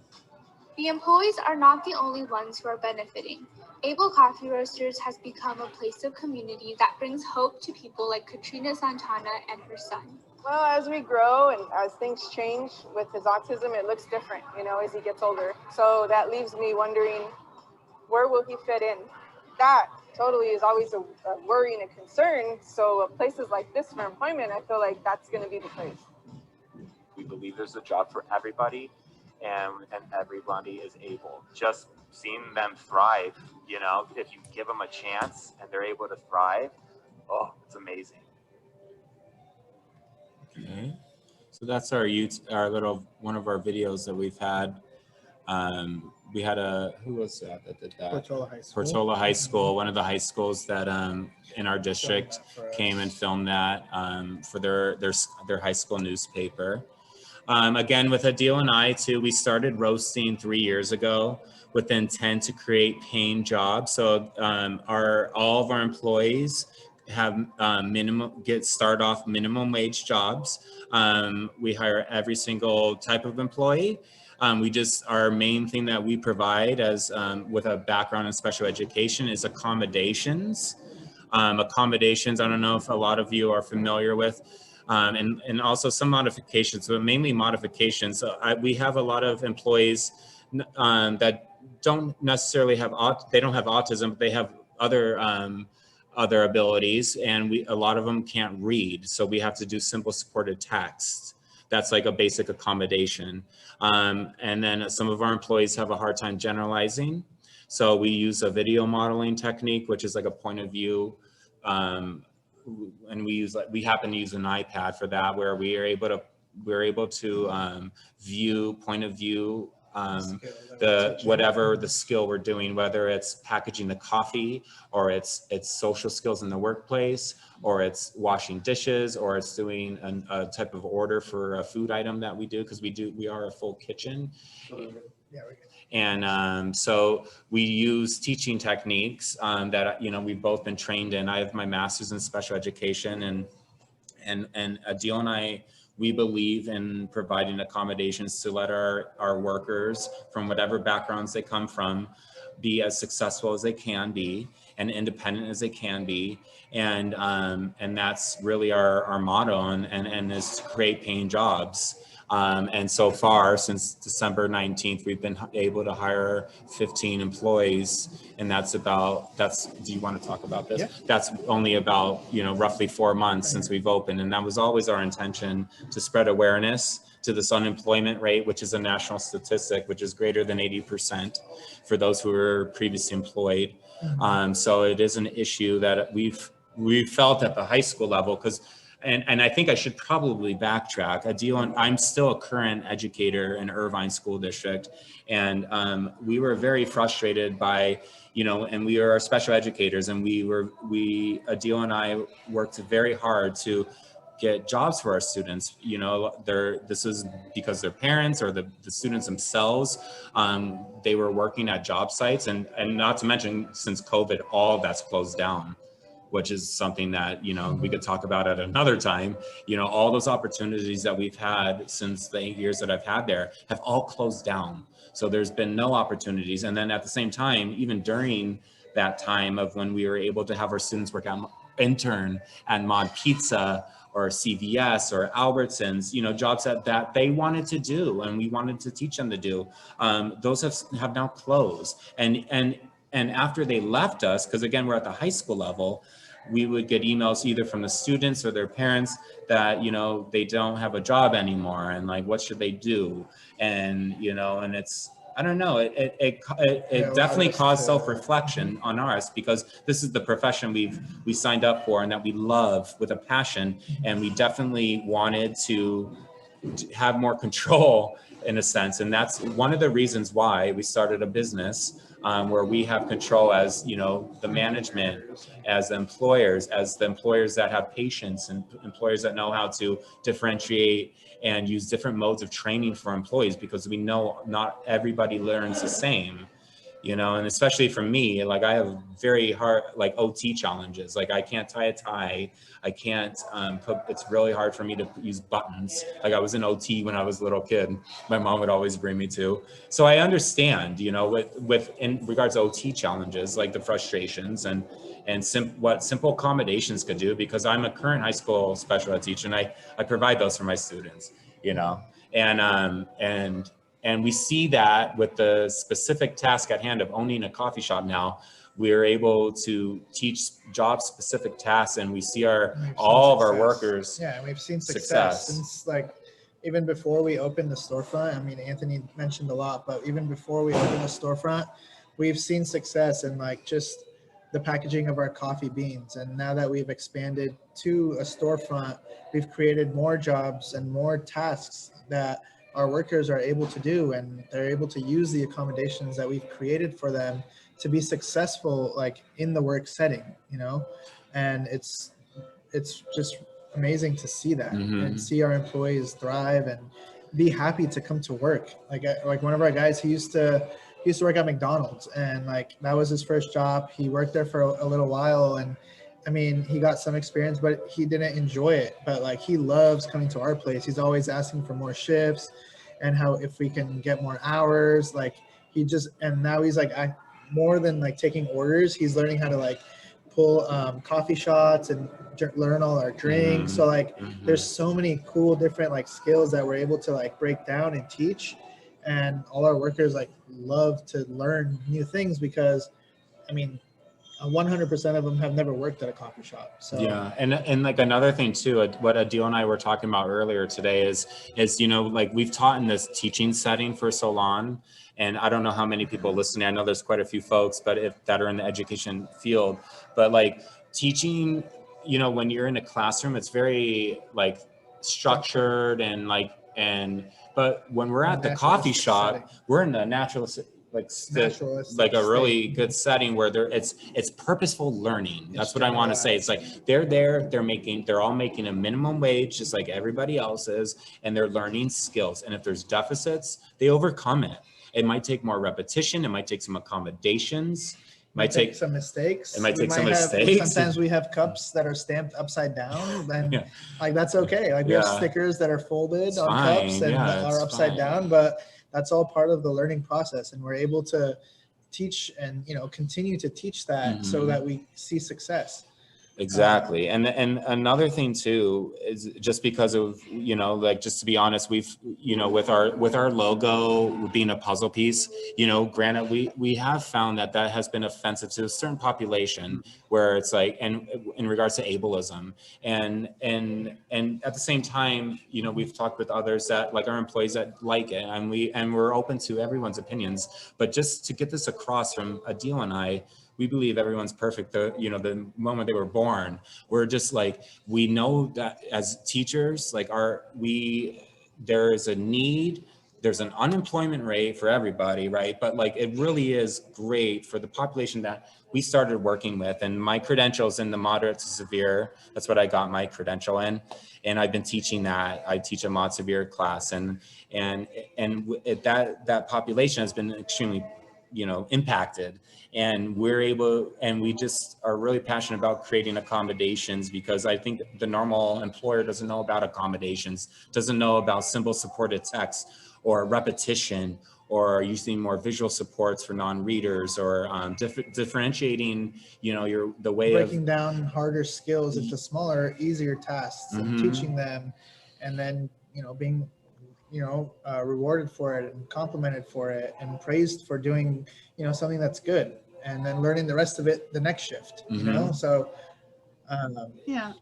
The employees are not the only ones who are benefiting. Able Coffee Roasters has become a place of community that brings hope to people like Katrina Santana and her son. Well, as we grow and as things change with his autism, it looks different, you know, as he gets older. So that leaves me wondering, where will he fit in? That totally is always a worry and a concern. So places like this for employment, I feel like that's going to be the place. We believe there's a job for everybody, and everybody is able. Just seeing them thrive, you know, if you give them a chance and they're able to thrive, oh, it's amazing. Okay, so that's our little one of our videos that we've had. We had who was that did that? Portola High School. Portola High School, one of the high schools that in our district came and filmed that for their high school newspaper. Again, with Adeel and I too, we started roasting 3 years ago with the intent to create paying jobs. So all of our employees have start off minimum wage jobs. We hire every single type of employee. Our main thing that we provide as with a background in special education is accommodations. Accommodations, I don't know if a lot of you are familiar with, and also some modifications, but mainly modifications. We have a lot of employees that don't necessarily have autism, but they have other abilities, and a lot of them can't read, so we have to do simple supported text. That's like a basic accommodation. And then some of our employees have a hard time generalizing, So we use a video modeling technique, which is like a point of view. And we happen to use an iPad for that, where we're able to view point of view, whatever the skill we're doing, whether it's packaging the coffee, or it's social skills in the workplace, or it's washing dishes, or it's doing a type of order for a food item that we do, because we are a full kitchen. And so we use teaching techniques that, you know, we've both been trained in. I have my master's in special education, and Adeel and I, we believe in providing accommodations to let our workers, from whatever backgrounds they come from, be as successful as they can be and independent as they can be. And that's really our motto, and is to create paying jobs. And so far, since December 19th, we've been able to hire 15 employees, and do you want to talk about this? Yeah. That's only about, you know, roughly 4 months since we've opened. And that was always our intention, to spread awareness to this unemployment rate, which is a national statistic, which is greater than 80% for those who were previously employed. So it is an issue that we've felt at the high school level, because and I think I should probably backtrack. Adeel, I'm still a current educator in Irvine School District, and we were very frustrated by, you know, and we are special educators, and Adeel and I worked very hard to get jobs for our students. You know, this is because their parents or the students themselves, they were working at job sites, and not to mention, since COVID, all of that's closed down, which is something that, you know, we could talk about at another time. You know, all those opportunities that we've had since the 8 years that I've had there have all closed down. So there's been no opportunities. And then at the same time, even during that time of when we were able to have our students intern at Mod Pizza or CVS or Albertsons, you know, jobs that they wanted to do and we wanted to teach them to do, those have now closed. And after they left us, because again, we're at the high school level, we would get emails either from the students or their parents that, you know, they don't have a job anymore, and like, what should they do? And, you know, and it's, I don't know, it definitely caused self-reflection on us, because this is the profession we signed up for and that we love with a passion, and we definitely wanted to have more control in a sense. And that's one of the reasons why we started a business where we have control as, you know, the management, as the employers that have patience, and employers that know how to differentiate and use different modes of training for employees, because we know not everybody learns the same, you know. And especially for me, like, I have very hard, like, OT challenges. Like, I can't tie a tie. I can't it's really hard for me to use buttons. Like, I was in OT when I was a little kid. My mom would always bring me to. So I understand, you know, with in regards to OT challenges, like the frustrations and what simple accommodations could do, because I'm a current high school special ed teacher, and I provide those for my students, you know. And we see that with the specific task at hand of owning a coffee shop now, we're able to teach job-specific tasks, and we see all of our workers. Yeah, and we've seen success since, like, even before we opened the storefront. I mean, Anthony mentioned a lot, but even before we opened the storefront, we've seen success in, like, just the packaging of our coffee beans. And now that we've expanded to a storefront, we've created more jobs and more tasks that our workers are able to do, and they're able to use the accommodations that we've created for them to be successful, like, in the work setting, you know. And it's just amazing to see that and see our employees thrive and be happy to come to work. Like one of our guys, he used to work at McDonald's, and like, that was his first job. He worked there for a little while, and I mean, he got some experience, but he didn't enjoy it. But like, he loves coming to our place. He's always asking for more shifts and how, if we can get more hours. Like, and now he's like, more than like taking orders, he's learning how to like pull coffee shots and learn all our drinks. So like, there's so many cool different like skills that we're able to like break down and teach. And all our workers like love to learn new things, because I mean, 100% of them have never worked at a coffee shop. So yeah, and like another thing too, what Adeel and I were talking about earlier today is you know, like we've taught in this teaching setting for so long, and I don't know how many people listening. I know there's quite a few folks, but that are in the education field, but like teaching, you know, when you're in a classroom, it's very like structured and like but when we're at the coffee shop, setting. We're in the naturalistic like a really good setting where it's purposeful learning. That's what I want to say. It's like they're all making a minimum wage just like everybody else is, and they're learning skills. And if there's deficits, they overcome it. It might take more repetition. It might take some accommodations. Might take some mistakes. It might take some mistakes. Sometimes we have cups that are stamped upside down, and like that's okay. Like we have stickers that are folded on cups and are upside down, but that's all part of the learning process, and we're able to teach and continue to teach that so that we see success. Exactly. And another thing too is just because of, like, just to be honest, we've, with our logo being a puzzle piece, granted, we have found that has been offensive to a certain population where it's like, and in regards to ableism and at the same time, we've talked with others that like our employees that like it, and we're open to everyone's opinions, but just to get this across from Adeel and I, we believe everyone's perfect. The moment they were born, we're just like, we know that as teachers, like there is a need, there's an unemployment rate for everybody, right? But like, it really is great for the population that we started working with, and my credentials in the moderate to severe, that's what I got my credential in. And I've been teaching that. I teach a mod severe class, and that population has been extremely impacted, and we just are really passionate about creating accommodations, because I think the normal employer doesn't know about accommodations, doesn't know about symbol supported text or repetition, or using more visual supports for non-readers, or differentiating, the way breaking down harder skills into smaller, easier tasks, and teaching them, and then being rewarded for it and complimented for it and praised for doing, something that's good, and then learning the rest of it the next shift, so. Yeah.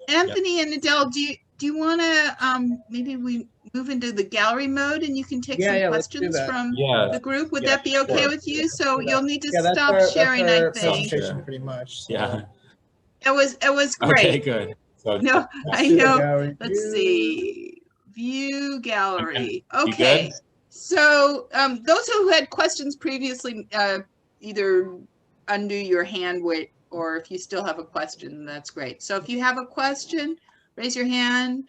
Anthony and Adele, do you want to, maybe we move into the gallery mode and you can take some questions from the group? Would that be okay with you? So you'll need to stop sharing, I think. Pretty much. So. Yeah. It was great. Okay, good. So, no, I know. Let's see. View gallery. Okay. So those who had questions previously, either undo your hand or if you still have a question, that's great. So if you have a question, raise your hand.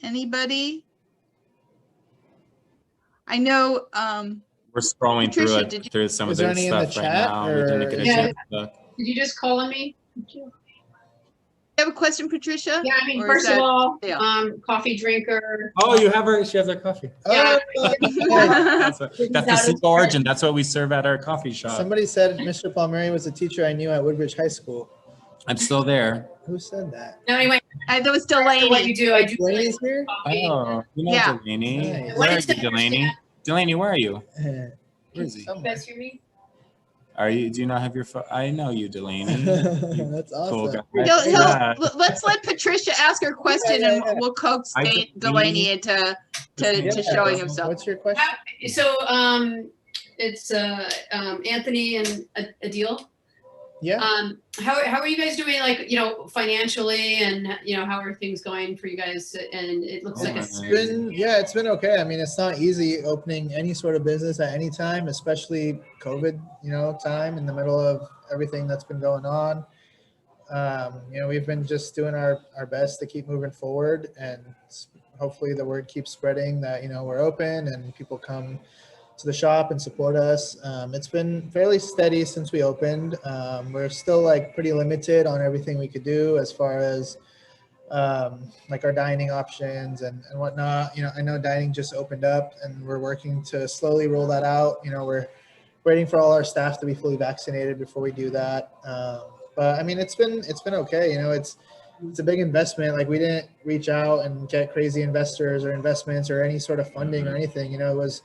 Anybody? I know we're scrolling Patricia, through some of their stuff right now. Did you just call on me? You have a question, Patricia? Yeah, I mean, first of all, coffee drinker. Oh, she has our coffee. Yeah. That's the simple origin. That's what we serve at our coffee shop. Somebody said Mr. Palmeri was a teacher I knew at Woodbridge High School. I'm still there. Who said that? No, anyway. That was Delaney. What you do, I do. Delaney's here? Oh, Delaney. Nice. Where are you, Delaney? Delaney, where are you? Where is he? You guys hear me? Do you not have your phone? I know you, Delaney. That's awesome. Cool guy. Let's let Patricia ask her question, and we'll coax Delaney into showing himself. What's your question? So it's Anthony and Adeel. Yeah. How are you guys doing, like, financially, and how are things going for you guys? And it looks like it's been okay. I mean, it's not easy opening any sort of business at any time, especially COVID, time in the middle of everything that's been going on. We've been just doing our best to keep moving forward, and hopefully the word keeps spreading that, we're open and people come to the shop and support us. It's been fairly steady since we opened. We're still pretty limited on everything we could do as far as like our dining options and whatnot. I know dining just opened up, and we're working to slowly roll that out. We're waiting for all our staff to be fully vaccinated before we do that. But I mean, it's been okay. It's a big investment. Like, we didn't reach out and get crazy investors or investments or any sort of funding or anything. It was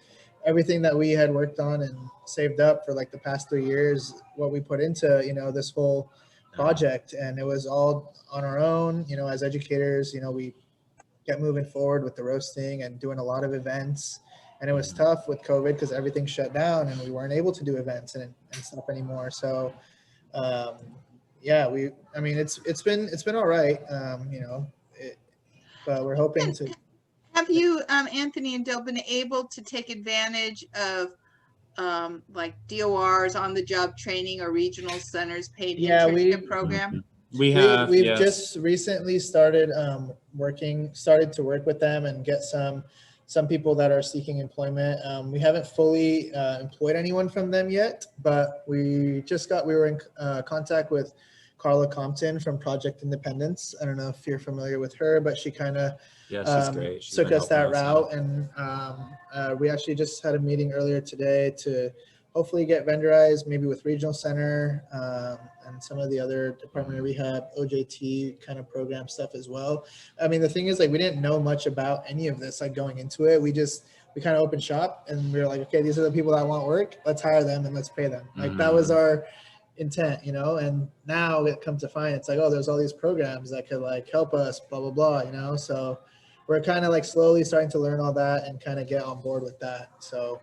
everything that we had worked on and saved up for like the past 3 years, what we put into, this whole project. And it was all on our own, as educators, we kept moving forward with the roasting and doing a lot of events. And it was tough with COVID because everything shut down and we weren't able to do events and stuff anymore. So yeah, it's been all right, but we're hoping to. Have you, Anthony and Dale, been able to take advantage of like DOR's on-the-job training or regional centers paid internship program? We've yes. just recently started started to work with them and get some people that are seeking employment. We haven't fully employed anyone from them yet, but we were in contact with Carla Compton from Project Independence. I don't know if you're familiar with her, but she kind of she's great. Took us that route. And we actually just had a meeting earlier today to hopefully get vendorized, maybe with Regional Center and some of the other Department of Rehab, OJT kind of program stuff as well. I mean, the thing is, like, we didn't know much about any of this, like, going into it. We kind of opened shop and we were like, okay, these are the people that want work. Let's hire them and let's pay them. Like, that was our intent, and now it comes to find, it's like, oh, there's all these programs that could like help us, blah, blah, blah, so we're kind of like slowly starting to learn all that and kind of get on board with that. So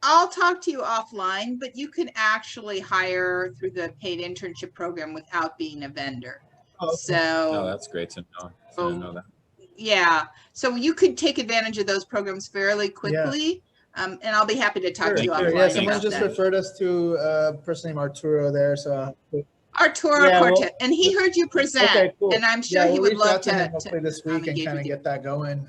I'll talk to you offline, but you can actually hire through the paid internship program without being a vendor. Oh, okay. So that's great to know. I didn't know that. Yeah, so you could take advantage of those programs fairly quickly. And I'll be happy to talk to you offline. Yeah, someone just referred us to a person named Arturo there. So Arturo Cortez, and he heard you present, okay, cool. And I'm sure he would love to hopefully this week and kind of get that going,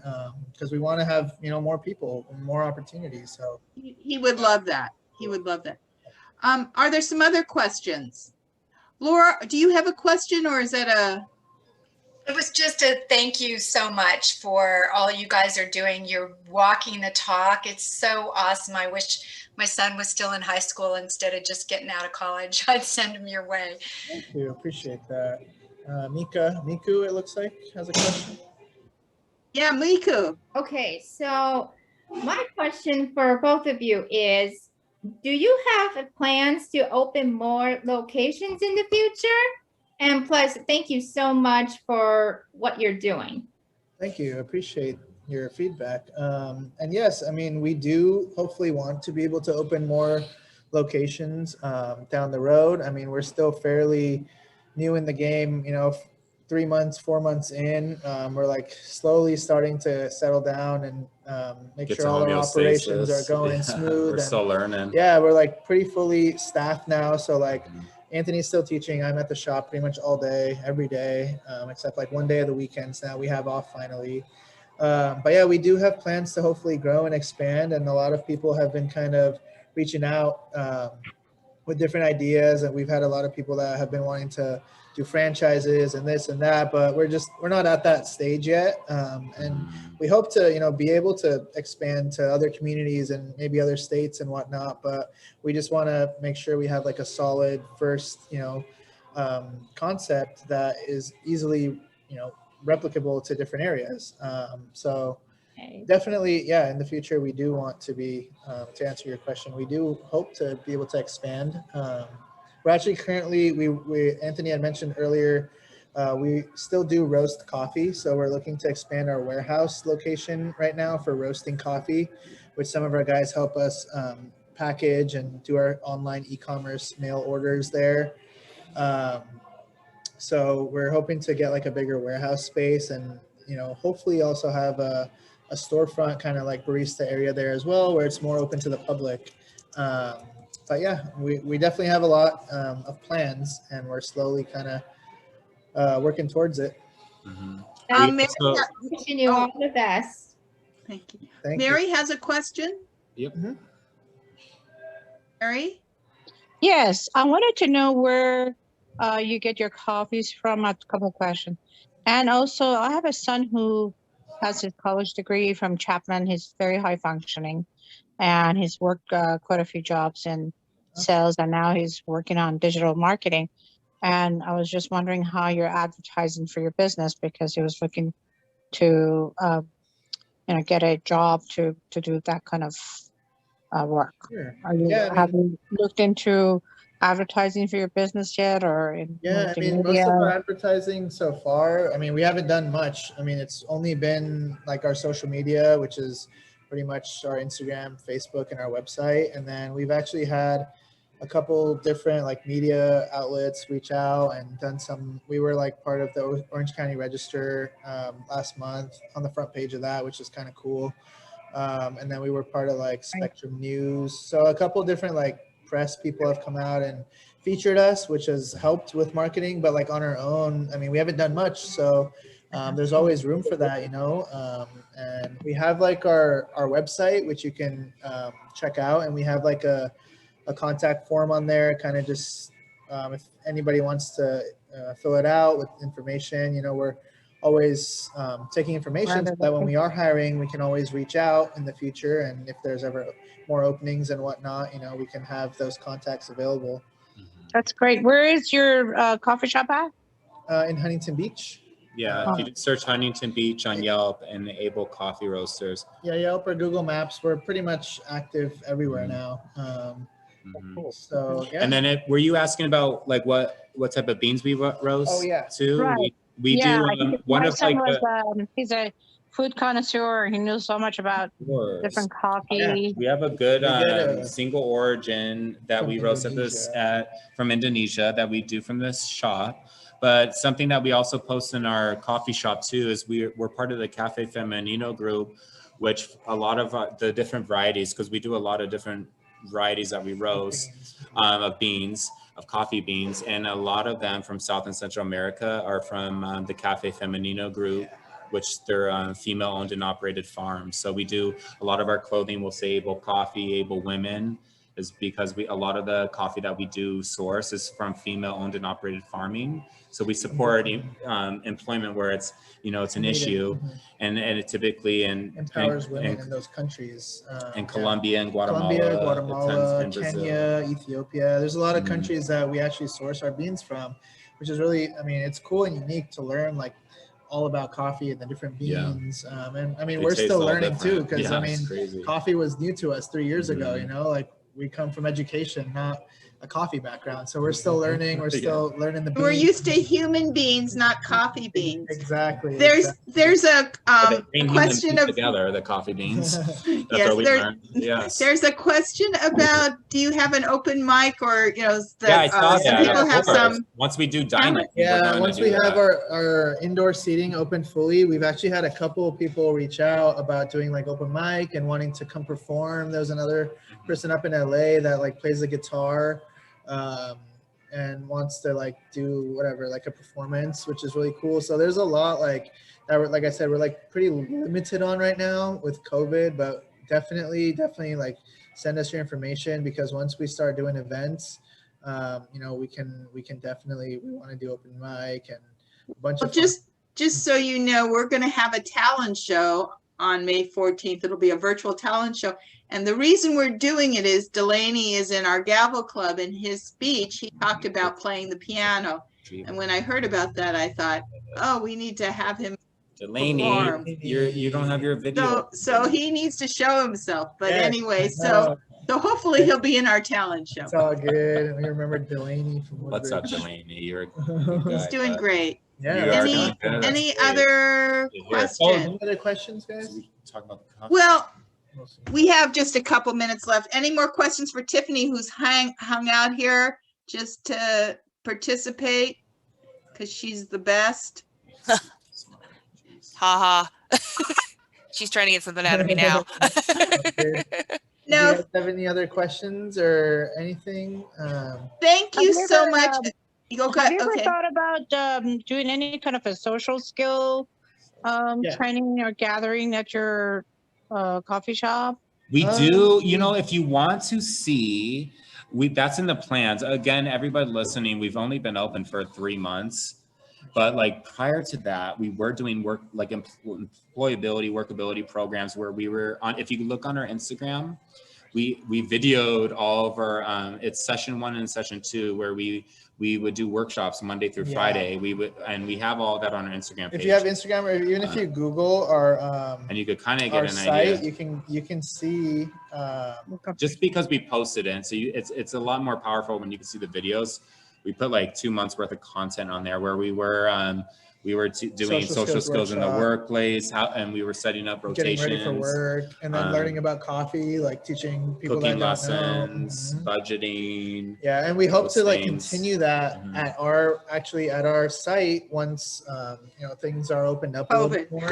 because we want to have more people, more opportunities. So he would love that. He would love that. Are there some other questions? Laura, do you have a question, or is that a? It was just a thank you so much for all you guys are doing. You're walking the talk. It's so awesome. I wish my son was still in high school instead of just getting out of college. I'd send him your way. Thank you. Appreciate that. Miku, it looks like, has a question. Yeah, Miku. Okay, so my question for both of you is, do you have plans to open more locations in the future? And plus, thank you so much for what you're doing. Thank you. I appreciate your feedback. And yes, I mean, we do hopefully want to be able to open more locations down the road. I mean, we're still fairly new in the game, 3 months, 4 months in. We're like slowly starting to settle down and make sure all our operations are going smooth. We're still learning. Yeah, we're like pretty fully staffed now. So like, Anthony's still teaching. I'm at the shop pretty much all day, every day, except like one day of the weekends now we have off finally. But yeah, we do have plans to hopefully grow and expand. And a lot of people have been kind of reaching out with different ideas. And we've had a lot of people that have been wanting to do franchises and this and that, but we're not at that stage yet. And we hope to, be able to expand to other communities and maybe other states and whatnot. But we just want to make sure we have like a solid first, concept that is easily, replicable to different areas. So definitely, yeah, in the future, we do want to be, to answer your question, we do hope to be able to expand. We're actually currently, Anthony had mentioned earlier, we still do roast coffee. So we're looking to expand our warehouse location right now for roasting coffee, which some of our guys help us package and do our online e-commerce mail orders there. So we're hoping to get like a bigger warehouse space and, hopefully also have a storefront kind of like barista area there as well, where it's more open to the public. But yeah, we definitely have a lot of plans and we're slowly kind of working towards it. Wishing you all the best. Thank you. Thank Mary you. has a question. Yep. Mary? Yes, I wanted to know where you get your coffees from. A couple of questions. And also, I have a son who has his college degree from Chapman. He's very high functioning. And he's worked quite a few jobs in sales, and now he's working on digital marketing. And I was just wondering how you're advertising for your business, because he was looking to, get a job to do that kind of work? Sure. Are you, Yeah, I have mean, you looked into advertising for your business yet, or in yeah, I mean, most of our advertising so far, I mean, we haven't done much. I mean, it's only been like our social media, which is pretty much our Instagram, Facebook, and our website. And then we've actually had a couple different like media outlets reach out and done some. We were like part of the Orange County Register last month, on the front page of that, which is kind of cool. And then we were part of like Spectrum News. So a couple different like press people have come out and featured us, which has helped with marketing, but like on our own, I mean, we haven't done much. So there's always room for that, you know. And we have like our website, which you can check out, and we have like a contact form on there, kind of just if anybody wants to fill it out with information, you know, we're always taking information so that when we are hiring, we can always reach out in the future. And if there's ever more openings and whatnot, you know, we can have those contacts available. That's great. Where is your coffee shop at? In Huntington Beach. Yeah, if you just search Huntington Beach on Yelp and Able Coffee Roasters. Yeah, Yelp or Google Maps. We're pretty much active everywhere now. So yeah. And then were you asking about like what type of beans we roast? Oh yeah. Too? Right. We Yeah, do I think one my of son like was, he's a food connoisseur. He knows so much about different coffee. we have a good We get single origin that we roast from Indonesia that we do from this shop. But something that we also post in our coffee shop too is we're part of the Cafe Femenino group, which a lot of the different varieties, because we do a lot of different varieties that we roast of beans, of coffee beans, and a lot of them from South and Central America are from the Cafe Femenino group, which they're female owned and operated farms. So we do a lot of our clothing will say Able Coffee, Able Women, is because a lot of the coffee that we do source is from female owned and operated farming. So we support employment where it's, you know, it's an issue, and it typically empowers women in those countries. In Colombia and Guatemala, Kenya, Ethiopia. There's a lot of countries that we actually source our beans from, which is really, I mean, it's cool and unique to learn like all about coffee and the different beans. And I mean, we're still learning too, because I mean, coffee was new to us 3 years ago, you know, like we come from education, not a coffee background. So we're still learning. We're still learning the beans. We're used to human beans, not coffee beans. Exactly. There's a question of together the coffee beans. That's yes, what we learned. Yes. There's a question about, do you have an open mic, or you know that I saw some that. people have some. Once we do dining. Yeah, once we have our indoor seating open fully, we've actually had a couple of people reach out about doing like open mic and wanting to come perform. There's another person up in LA that like plays the guitar and wants to like do whatever, like a performance, which is really cool. So there's a lot like that. Like I said, we're like pretty limited on right now with COVID, but definitely like send us your information, because once we start doing events, you know, we can definitely, we want to do open mic and a bunch of just so you know, we're going to have a talent show on May 14th. It'll be a virtual talent show. And the reason we're doing it is Delaney is in our Gavel Club. In his speech, he talked about playing the piano. And when I heard about that, I thought, oh, we need to have him Delaney, perform. you don't have your video. So he needs to show himself. But anyway, so hopefully he'll be in our talent show. It's all good. And we remember Delaney from Woodbridge. What's up, Delaney? You're He's doing great. Yeah. Any other questions? Any other questions, guys? Talk about the well, we have just a couple minutes left. Any more questions for Tiffany, who's hung out here just to participate because she's the best? Ha ha. She's trying to get something out of me now. No. Do you guys have any other questions or anything? Thank you so much. Have you ever thought about doing any kind of a social skill training or gathering at your coffee shop? We do, you know, if you want to see, that's in the plans. Again, everybody listening, we've only been open for 3 months, but like prior to that, we were doing work like employability, workability programs where we were on, if you look on our Instagram, we videoed all of our, it's session 1 and session 2 where we would do workshops Monday through Friday. We have all that on our Instagram page. If you have Instagram, or even if you Google our and you could kind of our get an site, idea. you can see. Just because we posted it, so it's a lot more powerful when you can see the videos. We put like 2 months worth of content on there where we were doing social skills in the workplace, and we were setting up rotations, getting ready for work, and then learning about coffee, like teaching people cooking that don't lessons, know. budgeting. Yeah, and we hope to like things. continue that at our site once you know, things are opened up a little bit more.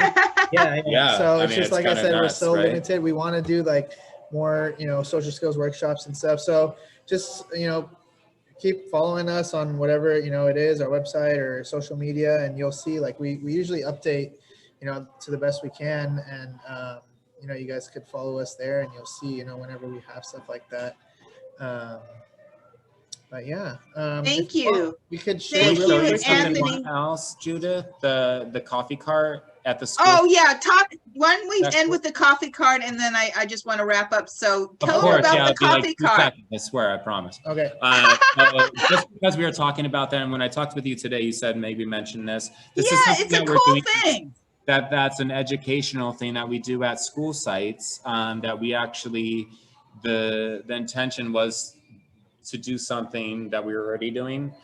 Yeah. So it's just like I said, we're so limited. We want to do like more, you know, social skills workshops and stuff. So just, you know, keep following us on whatever, you know, it is, our website or social media, and you'll see like we usually update, you know, to the best we can, and you know, you guys could follow us there, and you'll see, you know, whenever we have stuff like that. But yeah, Thank you. We could share Thank really you, quick Anthony. Else, Judith, the coffee cart at the school. Oh yeah, why don't we end with the coffee cart, and then I just want to wrap up. So tell them about the coffee cart. I swear, I promise. Okay. Just because we were talking about that, and when I talked with you today, you said maybe mention this. This is it's a cool thing. That's an educational thing that we do at school sites. That we actually, the intention was to do something that we were already doing.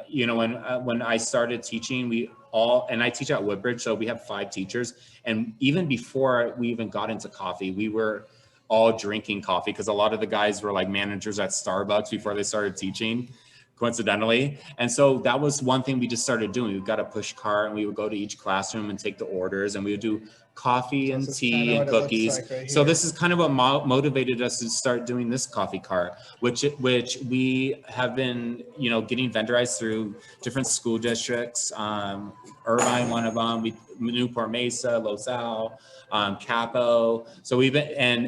You know, when I started teaching, and I teach at Woodbridge, so we have 5 teachers. And even before we even got into coffee, we were all drinking coffee, because a lot of the guys were like managers at Starbucks before they started teaching, coincidentally. And so that was one thing we just started doing. We got a push cart, and we would go to each classroom and take the orders, and we would do coffee and tea and cookies. So this is kind of what motivated us to start doing this coffee cart, which we have been, you know, getting vendorized through different school districts. Irvine, one of them, Newport Mesa, Los Al, Capo. So we've been,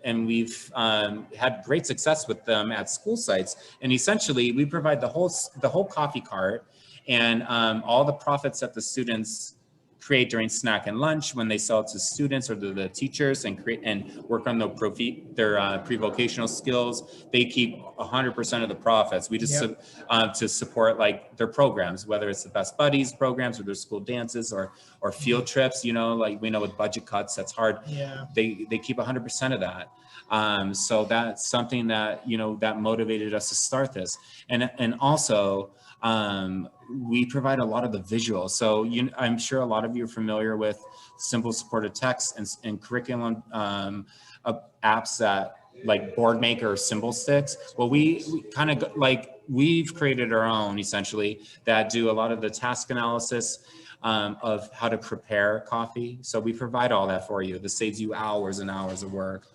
and we've had great success with them at school sites. And essentially, we provide the whole coffee cart, and all the profits that the students create during snack and lunch when they sell it to students or to the teachers, and create and work on their pre-vocational skills. They keep 100% of the profits. We just to support like their programs, whether it's the Best Buddies programs or their school dances or field trips. You know, like we know with budget cuts, that's hard. Yeah. They keep 100% of that. So that's something that, you know, that motivated us to start this, and also. We provide a lot of the visuals. So I'm sure a lot of you are familiar with simple supported text and curriculum apps that like Board Maker or Symbol Sticks. Well, we kind of we've created our own essentially that do a lot of the task analysis of how to prepare coffee. So we provide all that for you. This saves you hours and hours of work.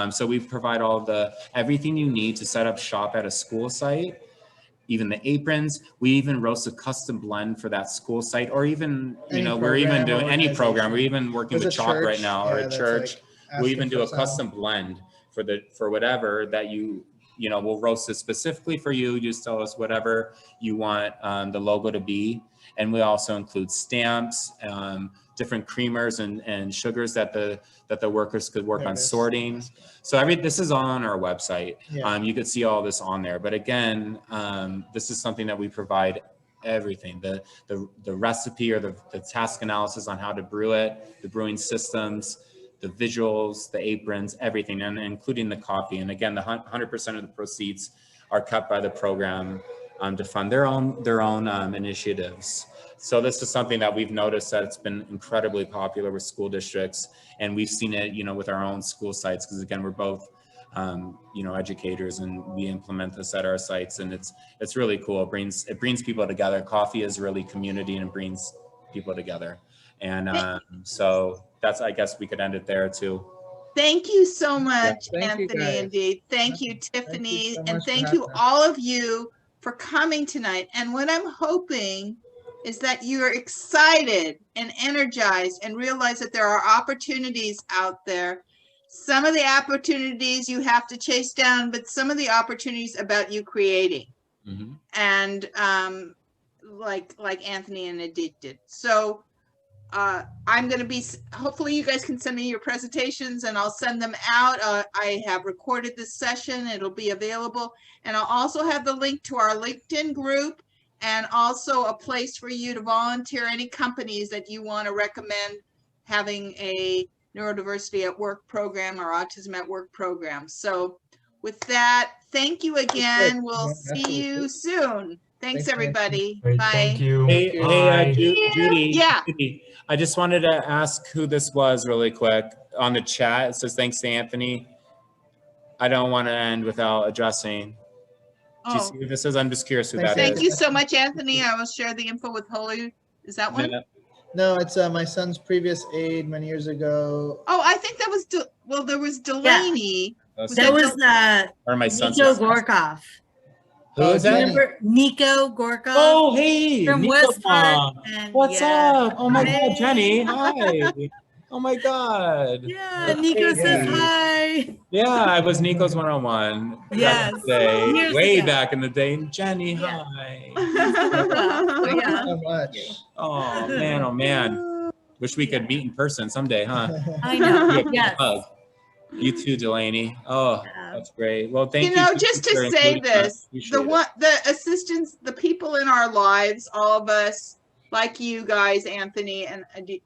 So we provide everything you need to set up shop at a school site. Even the aprons, we even roast a custom blend for that school site, or even, you know, we're even doing any program. We're even working with Chalk right now, or a church. We even do a custom blend for whatever that you know, we'll roast it specifically for you. You just tell us whatever you want the logo to be. And we also include stamps, different creamers and sugars that the workers could work on sorting. So this is all on our website. You could see all this on there. But again, this is something that we provide everything, the recipe or the task analysis on how to brew it, the brewing systems, the visuals, the aprons, everything, and including the coffee. And again, the 100% of the proceeds are kept by the program to fund their own initiatives. So this is something that we've noticed that it's been incredibly popular with school districts, and we've seen it, you know, with our own school sites, because again, we're both, you know, educators, and we implement this at our sites, and it's really cool. It brings people together. Coffee is really community, and it brings people together. And so I guess we could end it there too. Thank you so much, Anthony and Dee. Thank you, Tiffany, and thank you all of you for coming tonight. And what I'm hoping is that you're excited and energized and realize that there are opportunities out there. Some of the opportunities you have to chase down, but some of the opportunities about you creating. And like Anthony and Adeel did. So I'm going to be, hopefully you guys can send me your presentations and I'll send them out. I have recorded this session. It'll be available. And I'll also have the link to our LinkedIn group and also a place for you to volunteer any companies that you want to recommend having a neurodiversity at work program or autism at work program. So with that, thank you again. We'll see you soon. Thanks, everybody. Great, Bye. thank you. Hey, Bye. Judy. Yeah. Judy, I just wanted to ask who this was really quick. On the chat, it says, thanks to Anthony. I don't want to end without addressing. Do you see who this is? I'm just curious who that is. Thank you so much, Anthony. I will share the info with Holly. Is that one? No, it's my son's previous aide many years ago. Oh, I think that was, well, there was Delaney. That was or my son's Nico Gorkov. Who is that? Remember Nico Gorkov? Oh, hey, from Nico Westpark. Mom. And What's up? Oh my God, Jenny. Hi. Hi. Oh my God. Yeah, Nico says hi. Yeah, I was Nico's one-on-one. Yes. Years Way ago. back in the day. Jenny, hi. Yeah. So much. Oh man, oh man. Wish we could meet in person someday, huh? I know. Give me a Yes. hug. You too, Delaney. Oh, that's great. Well, thank you. You know, just to for say including us. this, Appreciate it. the assistants, the people in our lives, all of us, like you guys, Anthony and Adeel,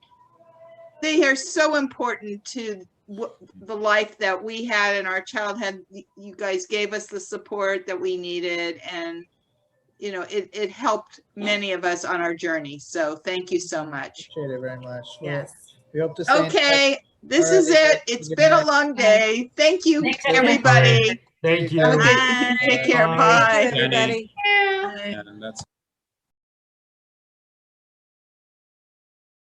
they are so important to the life that we had and our child had. You guys gave us the support that we needed, and you know, it helped many of us on our journey. So thank you so much. Appreciate it very much. Yes. We hope to stay in Okay, touch. this All is right, it. It's good been a night. long day. Thank you, Thanks, everybody. Thank you. Have a good- Bye. Take care. Bye. Bye. Jenny. Bye. Yeah, that's